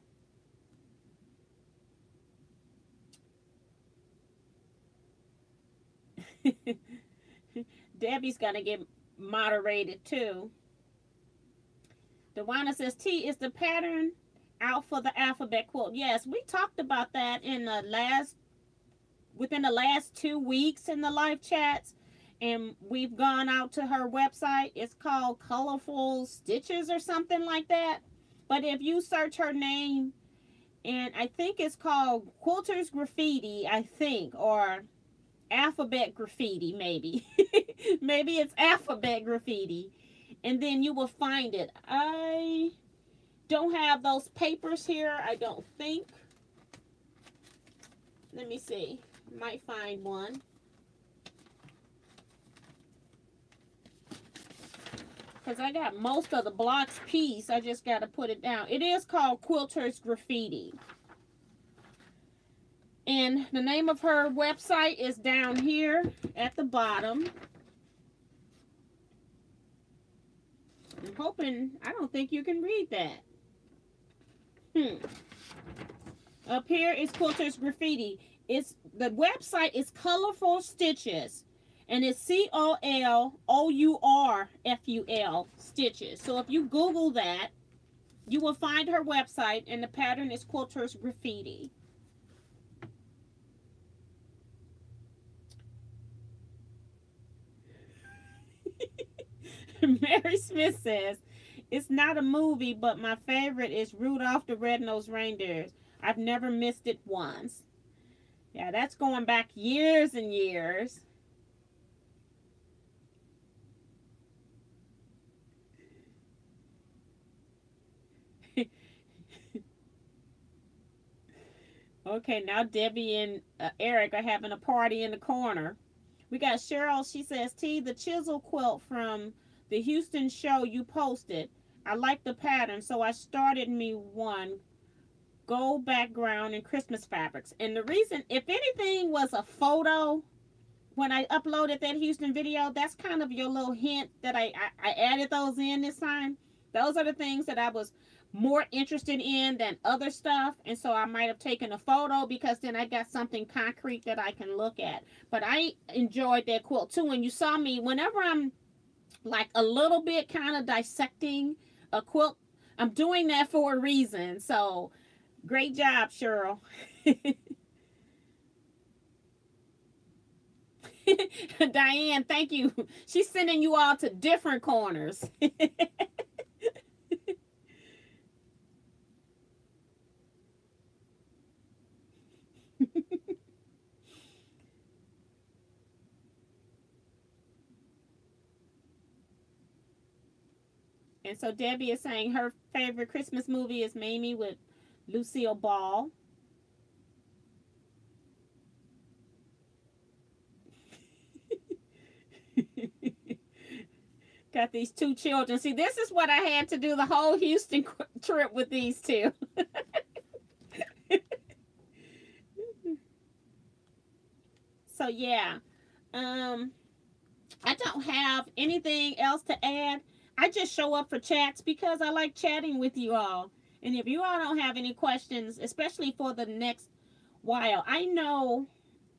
Debbie's going to get moderated too. Dewana says, T, is the pattern out for the alphabet quilt? Yes, we talked about that in the within the last 2 weeks in the live chats. And we've gone out to her website. It's called Colorful Stitches or something like that. But if you search her name, and I think it's called Quilters Graffiti, I think, or Alphabet Graffiti, maybe. Maybe it's Alphabet Graffiti. And then you will find it. I don't have those papers here, I don't think. Let me see. Might find one. Because I got most of the blocks piece. I just got to put it down. It is called Quilters Graffiti. And the name of her website is down here at the bottom. I'm hoping, I don't think you can read that. Up here is Quilters Graffiti. The website is Colorful Stitches. And it's COLOURFUL Stitches. So if you Google that, you will find her website, and the pattern is Quilters Graffiti. Mary Smith says, it's not a movie, but my favorite is Rudolph the Red-Nosed Reindeer. I've never missed it once. Yeah, that's going back years and years. Okay, now Debbie and Eric are having a party in the corner. We got Cheryl. She says, T, the chisel quilt from the Houston show you posted. I like the pattern, so I started me one. Gold background and Christmas fabrics. And the reason, if anything was a photo, when I uploaded that Houston video, that's kind of your little hint that I added those in this time. Those are the things that I was more interested in than other stuff. And so I might have taken a photo because then I got something concrete that I can look at. But I enjoyed that quilt too. And you saw me, whenever I'm like a little bit kind of dissecting a quilt, I'm doing that for a reason. So great job, Cheryl. Diane, thank you. She's sending you all to different corners. And so Debbie is saying her favorite Christmas movie is Mamie with Lucille Ball. Got these two children. See, this is what I had to do the whole Houston trip with these two. So yeah, I don't have anything else to add. I just show up for chats because I like chatting with you all. And if you all don't have any questions, especially for the next while, I know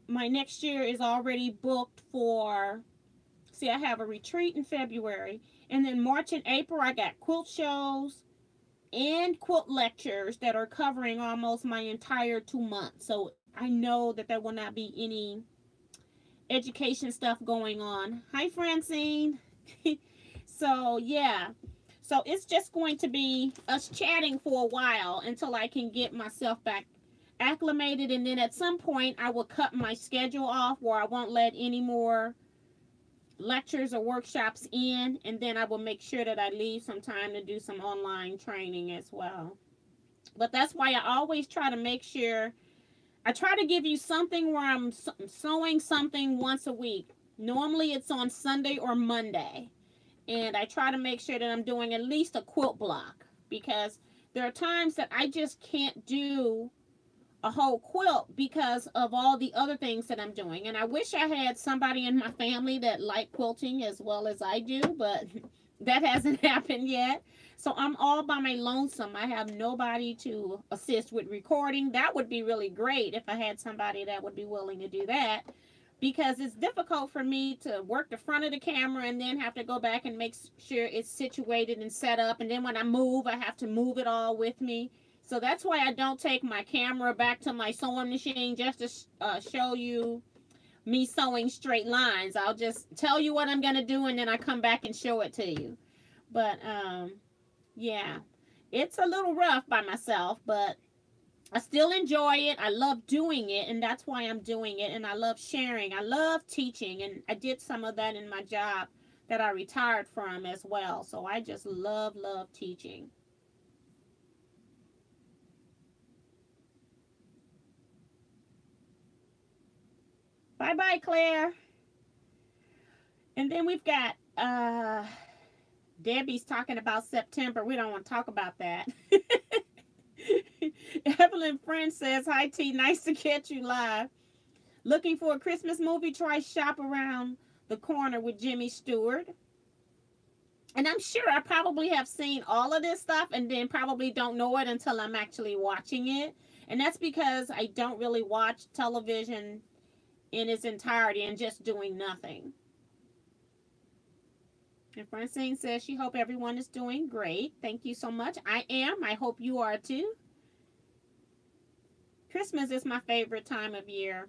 my next year is already booked for, see, I have a retreat in February. And then March and April, I got quilt shows and quilt lectures that are covering almost my entire 2 months. So I know that there will not be any education stuff going on. Hi, Francine. So, yeah. So it's just going to be us chatting for a while until I can get myself back acclimated. And then at some point, I will cut my schedule off where I won't let any more lectures or workshops in. And then I will make sure that I leave some time to do some online training as well. But that's why I always try to make sure I try to give you something where I'm sewing something once a week. Normally it's on Sunday or Monday. And I try to make sure that I'm doing at least a quilt block. Because there are times that I just can't do a whole quilt because of all the other things that I'm doing. And I wish I had somebody in my family that liked quilting as well as I do. But that hasn't happened yet. So I'm all by my lonesome. I have nobody to assist with recording. That would be really great if I had somebody that would be willing to do that. Because it's difficult for me to work the front of the camera and then have to go back and make sure it's situated and set up. And then when I move, I have to move it all with me. So that's why I don't take my camera back to my sewing machine just to show you me sewing straight lines. I'll just tell you what I'm going to do and then I come back and show it to you. But, yeah, it's a little rough by myself, but I still enjoy it. I love doing it, and that's why I'm doing it. And I love sharing. I love teaching, and I did some of that in my job that I retired from as well. So I just love teaching. Bye-bye, Claire. And then we've got Debbie's talking about September. We don't want to talk about that. Evelyn Friend says, hi, T. Nice to catch you live. Looking for a Christmas movie? Try Shop Around the Corner with Jimmy Stewart. And I'm sure I probably have seen all of this stuff and then probably don't know it until I'm actually watching it. And that's because I don't really watch television in its entirety and just doing nothing. And Francine says she hope everyone is doing great. Thank you so much. I am. I hope you are too. Christmas is my favorite time of year.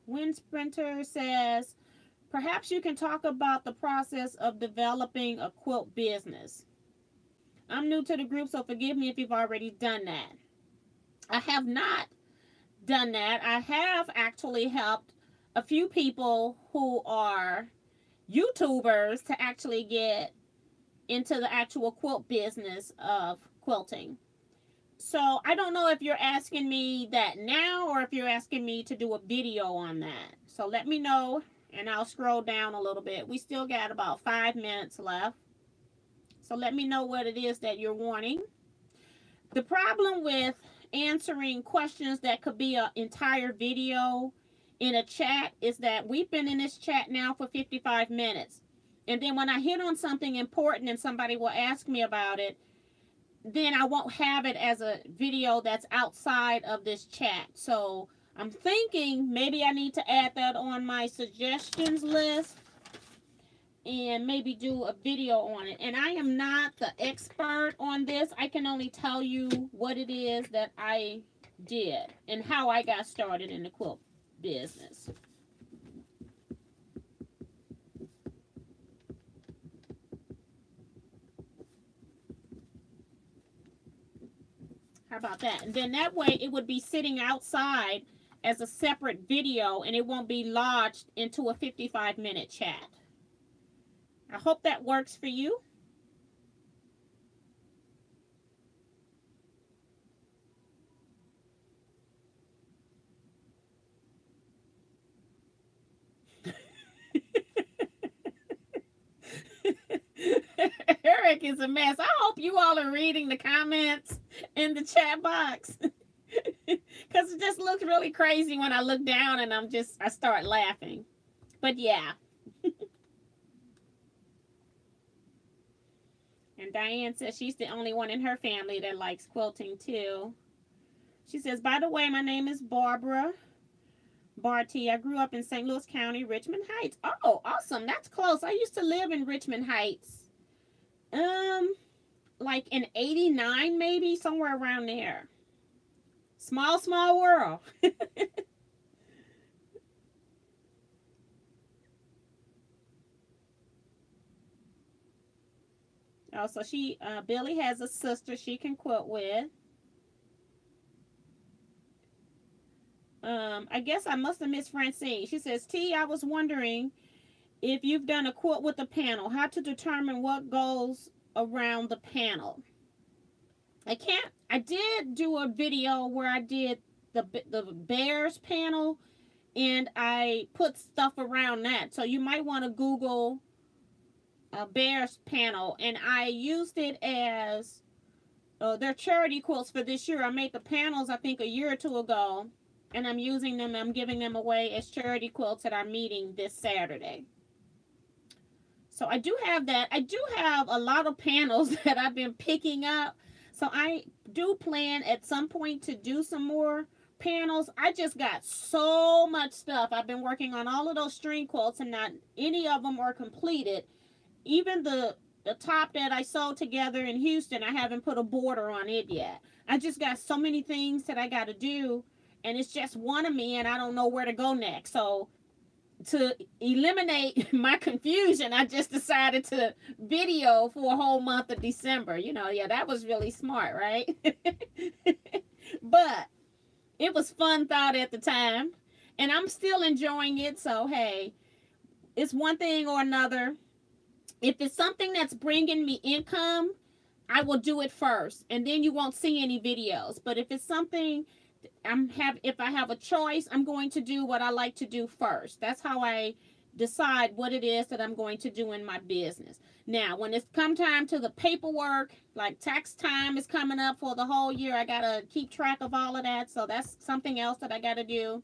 Wind Sprinter says, perhaps you can talk about the process of developing a quilt business. I'm new to the group, so forgive me if you've already done that. I have not done that. I have actually helped a few people who are YouTubers to actually get into the actual quilt business of quilting. So I don't know if you're asking me that now or if you're asking me to do a video on that. So let me know and I'll scroll down a little bit. We still got about 5 minutes left. So let me know what it is that you're wanting. The problem with answering questions that could be an entire video in a chat is that we've been in this chat now for 55 minutes. And then when I hit on something important and somebody will ask me about it, then I won't have it as a video that's outside of this chat. So I'm thinking maybe I need to add that on my suggestions list and maybe do a video on it. And I am not the expert on this. I can only tell you what it is that I did and how I got started in the quilt business. How about that? And then that way it would be sitting outside as a separate video and it won't be lodged into a 55-minute chat. I hope that works for you. Eric is a mess. I hope you all are reading the comments in the chat box. Because it just looks really crazy when I look down and I start laughing. But yeah. And Diane says she's the only one in her family that likes quilting too. She says, by the way, my name is Barbara Barty. I grew up in St. Louis County, Richmond Heights. Oh, awesome. That's close. I used to live in Richmond Heights. Like in 89, maybe, somewhere around there. Small, small world. Oh, so Billy has a sister she can quilt with. I guess I must have missed Francine. She says, T, I was wondering if you've done a quilt with a panel, how to determine what goes around the panel. I did do a video where I did the bears panel and I put stuff around that. So you might want to Google a bears panel, and I used it as their charity quilts for this year. I made the panels I think a year or two ago, and I'm using them. I'm giving them away as charity quilts at our meeting this Saturday. So I do have that. I do have a lot of panels that I've been picking up. So I do plan at some point to do some more panels. I just got so much stuff. I've been working on all of those string quilts and not any of them are completed. Even the top that I sewed together in Houston, I haven't put a border on it yet. I just got so many things that I got to do, and it's just one of me, and I don't know where to go next. So to eliminate my confusion, I just decided to video for a whole month of December. You know, yeah, that was really smart, right? But it was fun thought at the time, and I'm still enjoying it. So, hey, it's one thing or another. If it's something that's bringing me income, I will do it first, and then you won't see any videos. But if it's something if I have a choice, I'm going to do what I like to do first. That's how I decide what it is that I'm going to do in my business. Now, when it's come time to the paperwork, like tax time is coming up for the whole year, I got to keep track of all of that. So that's something else that I got to do.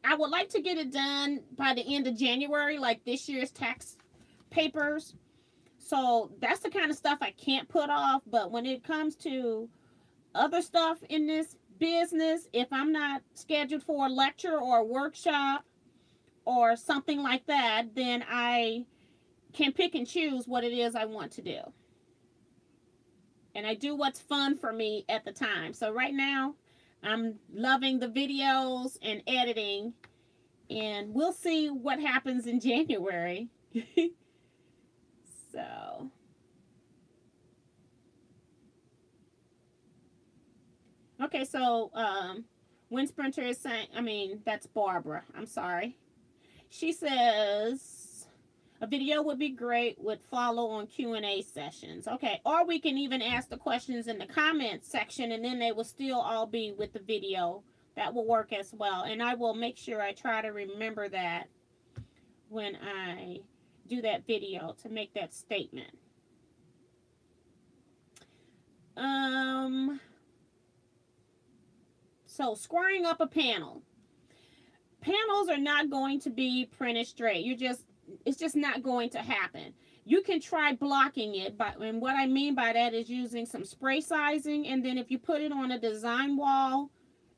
I would like to get it done by the end of January, like this year's tax papers. So that's the kind of stuff I can't put off. But when it comes to other stuff in this business, if I'm not scheduled for a lecture or a workshop or something like that, then I can pick and choose what it is I want to do. And I do what's fun for me at the time. So right now, I'm loving the videos and editing, and we'll see what happens in January. So okay, so Wind Sprinter is saying, that's Barbara. I'm sorry. She says, A video would be great, would follow on Q&A sessions. Okay, or we can even ask the questions in the comments section, and then they will still all be with the video. That will work as well. And I will make sure I try to remember that when I do that video to make that statement. So squaring up a panel. Panels are not going to be printed straight. It's just not going to happen. You can try blocking it, and what I mean by that is using some spray sizing, and then if you put it on a design wall,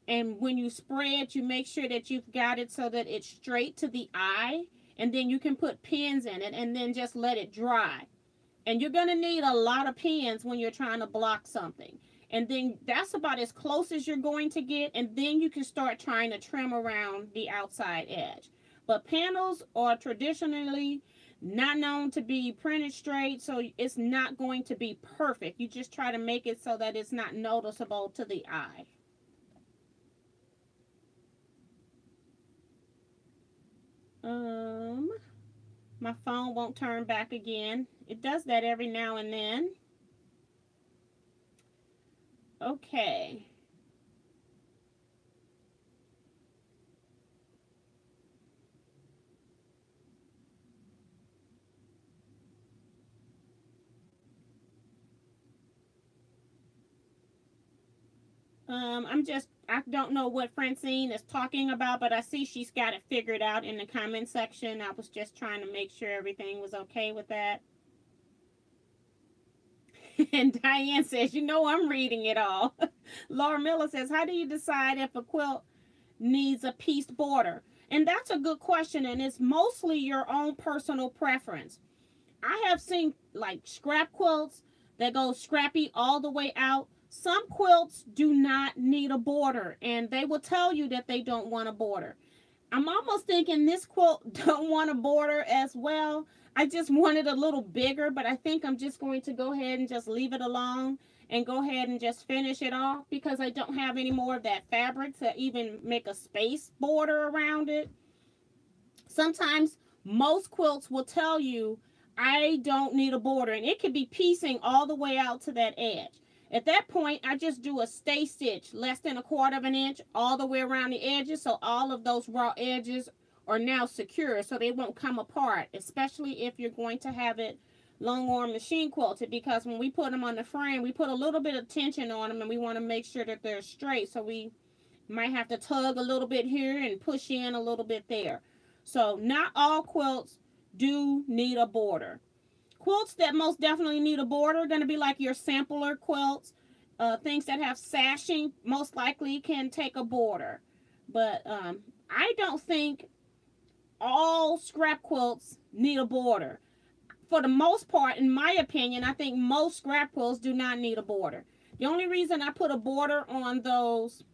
and when you spray it, you make sure that you've got it so that it's straight to the eye, and then you can put pins in it, and then just let it dry. And you're going to need a lot of pins when you're trying to block something. And then that's about as close as you're going to get, and then you can start trying to trim around the outside edge. But panels are traditionally not known to be printed straight, so it's not going to be perfect. You just try to make it so that it's not noticeable to the eye. My phone won't turn back again. It does that every now and then. Okay. I don't know what Francine is talking about, but I see she's got it figured out in the comment section. I was just trying to make sure everything was okay with that. And Diane says, you know, I'm reading it all. Laura Miller says, how do you decide if a quilt needs a pieced border? And that's a good question, and it's mostly your own personal preference. I have seen like scrap quilts that go scrappy all the way out. Some quilts do not need a border, and they will tell you that they don't want a border. I'm almost thinking this quilt don't want a border as well. I just want it a little bigger, but I think I'm just going to go ahead and just leave it alone and go ahead and just finish it off because I don't have any more of that fabric to even make a space border around it. Sometimes most quilts will tell you, I don't need a border, and it could be piecing all the way out to that edge. At that point, I just do a stay stitch, less than 1/4 of an inch, all the way around the edges, so all of those raw edges are now secure, so they won't come apart, especially if you're going to have it long arm machine quilted, because when we put them on the frame, we put a little bit of tension on them, and we want to make sure that they're straight, so we might have to tug a little bit here and push in a little bit there. So not all quilts do need a border. Quilts that most definitely need a border are going to be like your sampler quilts. Things that have sashing most likely can take a border. But I don't think all scrap quilts need a border. For the most part, in my opinion, I think most scrap quilts do not need a border. The only reason I put a border on those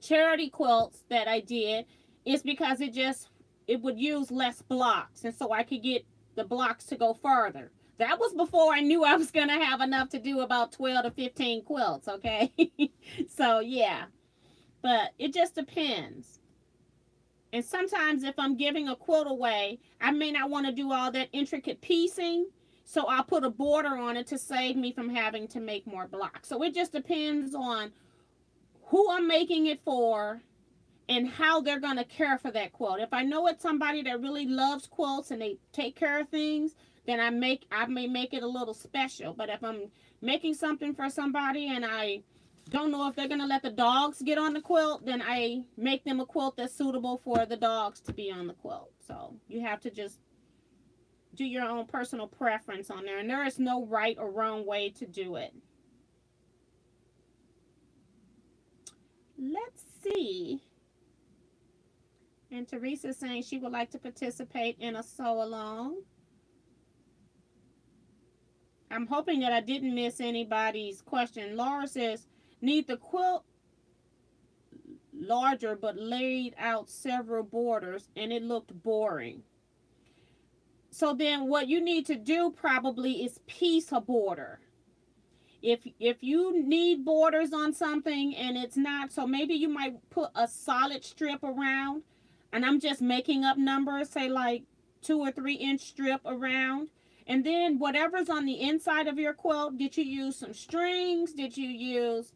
charity quilts that I did is because it would use less blocks, and so I could get the blocks to go further. That was before I knew I was going to have enough to do about 12 to 15 quilts, okay? So, yeah. But it just depends. And sometimes if I'm giving a quilt away, I may not want to do all that intricate piecing, so I'll put a border on it to save me from having to make more blocks. So it just depends on who I'm making it for and how they're going to care for that quilt. If I know it's somebody that really loves quilts and they take care of things, then I may make it a little special. But if I'm making something for somebody and I don't know if they're going to let the dogs get on the quilt, then I make them a quilt that's suitable for the dogs to be on the quilt. So you have to just do your own personal preference on there. And there is no right or wrong way to do it. Let's see. And Teresa's saying she would like to participate in a sew along. I'm hoping that I didn't miss anybody's question. Laura says, need the quilt larger but laid out several borders and it looked boring. So then what you need to do probably is piece a border. If you need borders on something and it's not, so maybe you might put a solid strip around. And I'm just making up numbers, say like 2 or 3 inch strip around. And then whatever's on the inside of your quilt, did you use some strings? Did you use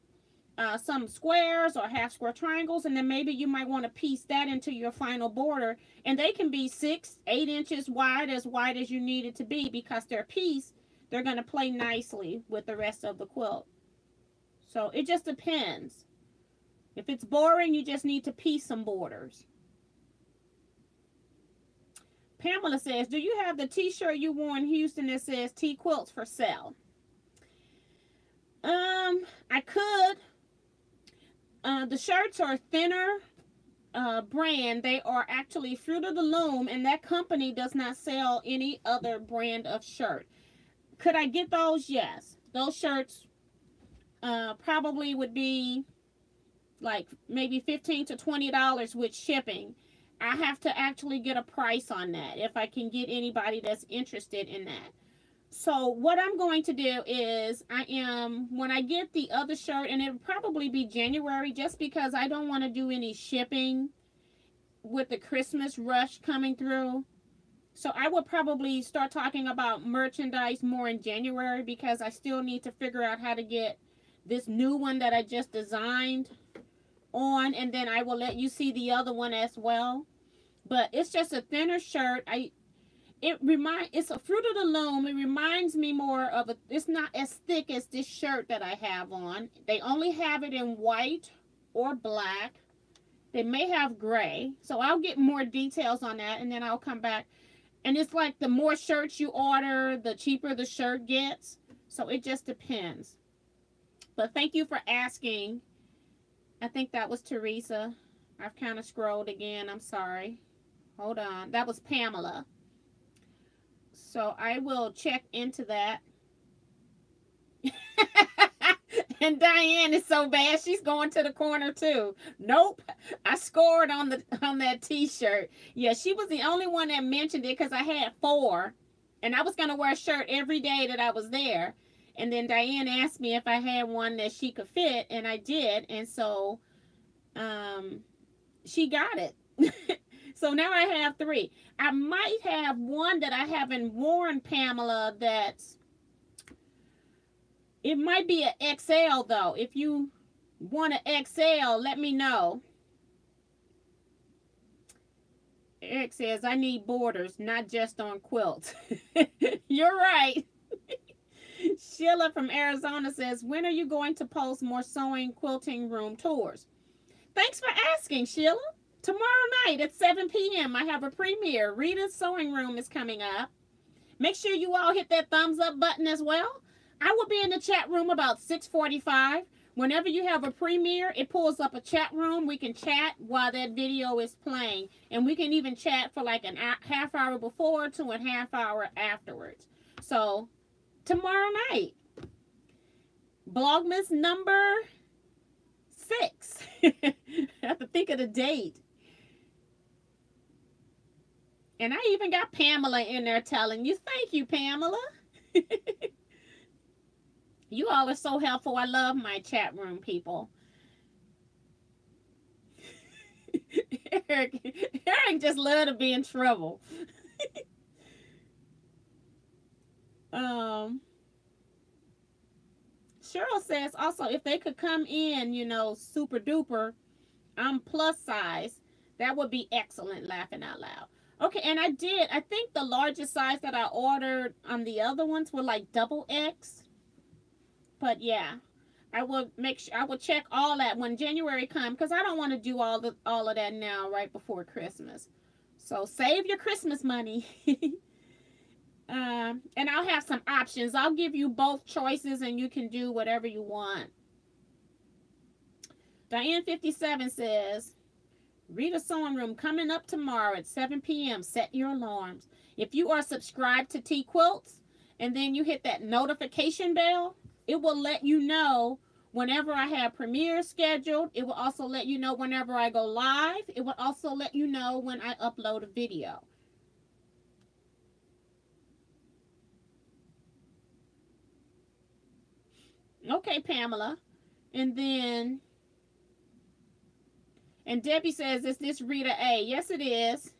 some squares or half square triangles? And then maybe you might want to piece that into your final border. And they can be 6, 8 inches wide as you need it to be, because they're pieced. They're going to play nicely with the rest of the quilt. So it just depends. If it's boring, you just need to piece some borders. Pamela says, do you have the t-shirt you wore in Houston that says Teaquilts for sale? I could. The shirts are thinner brand. They are actually Fruit of the Loom, and that company does not sell any other brand of shirt. Could I get those? Yes. Those shirts probably would be like maybe $15 to $20 with shipping. I have to actually get a price on that if I can get anybody that's interested in that. So what I'm going to do is when I get the other shirt, and it'll probably be January, just because I don't want to do any shipping with the Christmas rush coming through. So I will probably start talking about merchandise more in January, because I still need to figure out how to get this new one that I just designed on, and then I will let you see the other one as well. But it's just a thinner shirt. It's a Fruit of the Loom. It reminds me more of it's not as thick as this shirt that I have on. They only have it in white or black. They may have gray. So I'll get more details on that, and then I'll come back. And it's like the more shirts you order, the cheaper the shirt gets. So it just depends. But thank you for asking. I think that was Teresa. I've kind of scrolled again. I'm sorry. Hold on. That was Pamela. So I will check into that. And Diane is so bad, she's going to the corner too. Nope. I scored on that t-shirt. Yeah, she was the only one that mentioned it, because I had 4. And I was going to wear a shirt every day that I was there. And then Diane asked me if I had one that she could fit, and I did. And so she got it. So now I have 3. I might have one that I haven't worn, Pamela, it might be an XL though. If you want an XL, let me know. Eric says, I need borders, not just on quilts. You're right. Sheila from Arizona says, when are you going to post more sewing quilting room tours? Thanks for asking, Sheila. Tomorrow night at 7 p.m. I have a premiere. Rita's Sewing Room is coming up. Make sure you all hit that thumbs up button as well. I will be in the chat room about 6:45. Whenever you have a premiere, it pulls up a chat room. We can chat while that video is playing. And we can even chat for like a half hour before to a half hour afterwards. So, tomorrow night. Vlogmas number 6. I have to think of the date. And I even got Pamela in there telling you, thank you, Pamela. You all are so helpful. I love my chat room people. Eric just love to be in trouble. Cheryl says also, if they could come in, you know, super duper, I'm plus size, that would be excellent, laughing out loud. Okay, and I think the largest size that I ordered on the other ones were like XX. But yeah, I will make sure, I will check all that when January comes, because I don't want to do all of that now right before Christmas. So save your Christmas money. And I'll have some options. I'll give you both choices and you can do whatever you want. Diane 57 says, Rita Sewing Room coming up tomorrow at 7 p.m. Set your alarms. If you are subscribed to Teaquilts and then you hit that notification bell, it will let you know whenever I have premieres scheduled. It will also let you know whenever I go live. It will also let you know when I upload a video. Okay, Pamela. And then, and Debbie says, is this Rita A? Yes, it is.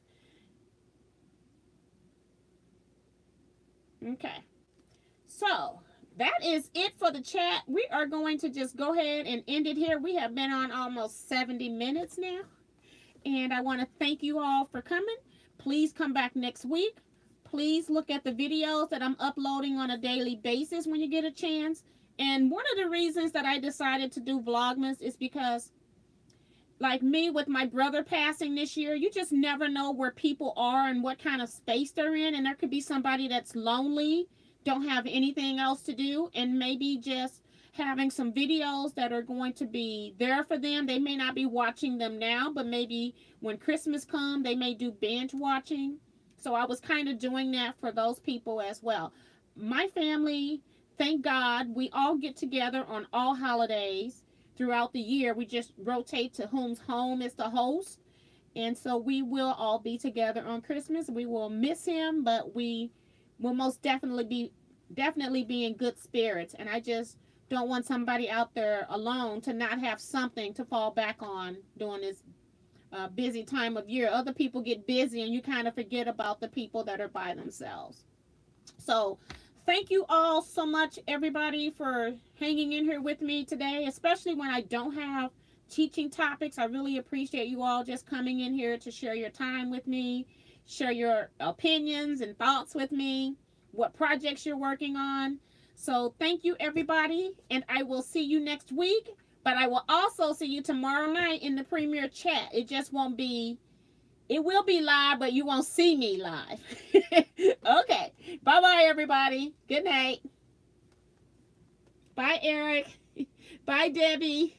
Okay. So that is it for the chat. We are going to just go ahead and end it here. We have been on almost 70 minutes now. And I want to thank you all for coming. Please come back next week. Please look at the videos that I'm uploading on a daily basis when you get a chance. And one of the reasons that I decided to do Vlogmas is because, like me, with my brother passing this year, you just never know where people are and what kind of space they're in. And there could be somebody that's lonely, don't have anything else to do, and maybe just having some videos that are going to be there for them. They may not be watching them now, but maybe when Christmas comes, they may do binge watching. So I was kind of doing that for those people as well. My family, thank God, we all get together on all holidays throughout the year. We just rotate to whom's home is the host. And so we will all be together on Christmas. We will miss him, but we will most definitely be in good spirits. And I just don't want somebody out there alone to not have something to fall back on during this busy time of year. Other people get busy and you kind of forget about the people that are by themselves. So thank you all so much, everybody, for hanging in here with me today, especially when I don't have teaching topics. I really appreciate you all just coming in here to share your time with me, share your opinions and thoughts with me, what projects you're working on. So thank you, everybody, and I will see you next week. But I will also see you tomorrow night in the premiere chat. It just won't be, it will be live, but you won't see me live. Okay. Bye-bye, everybody. Good night. Bye, Eric. Bye, Debbie.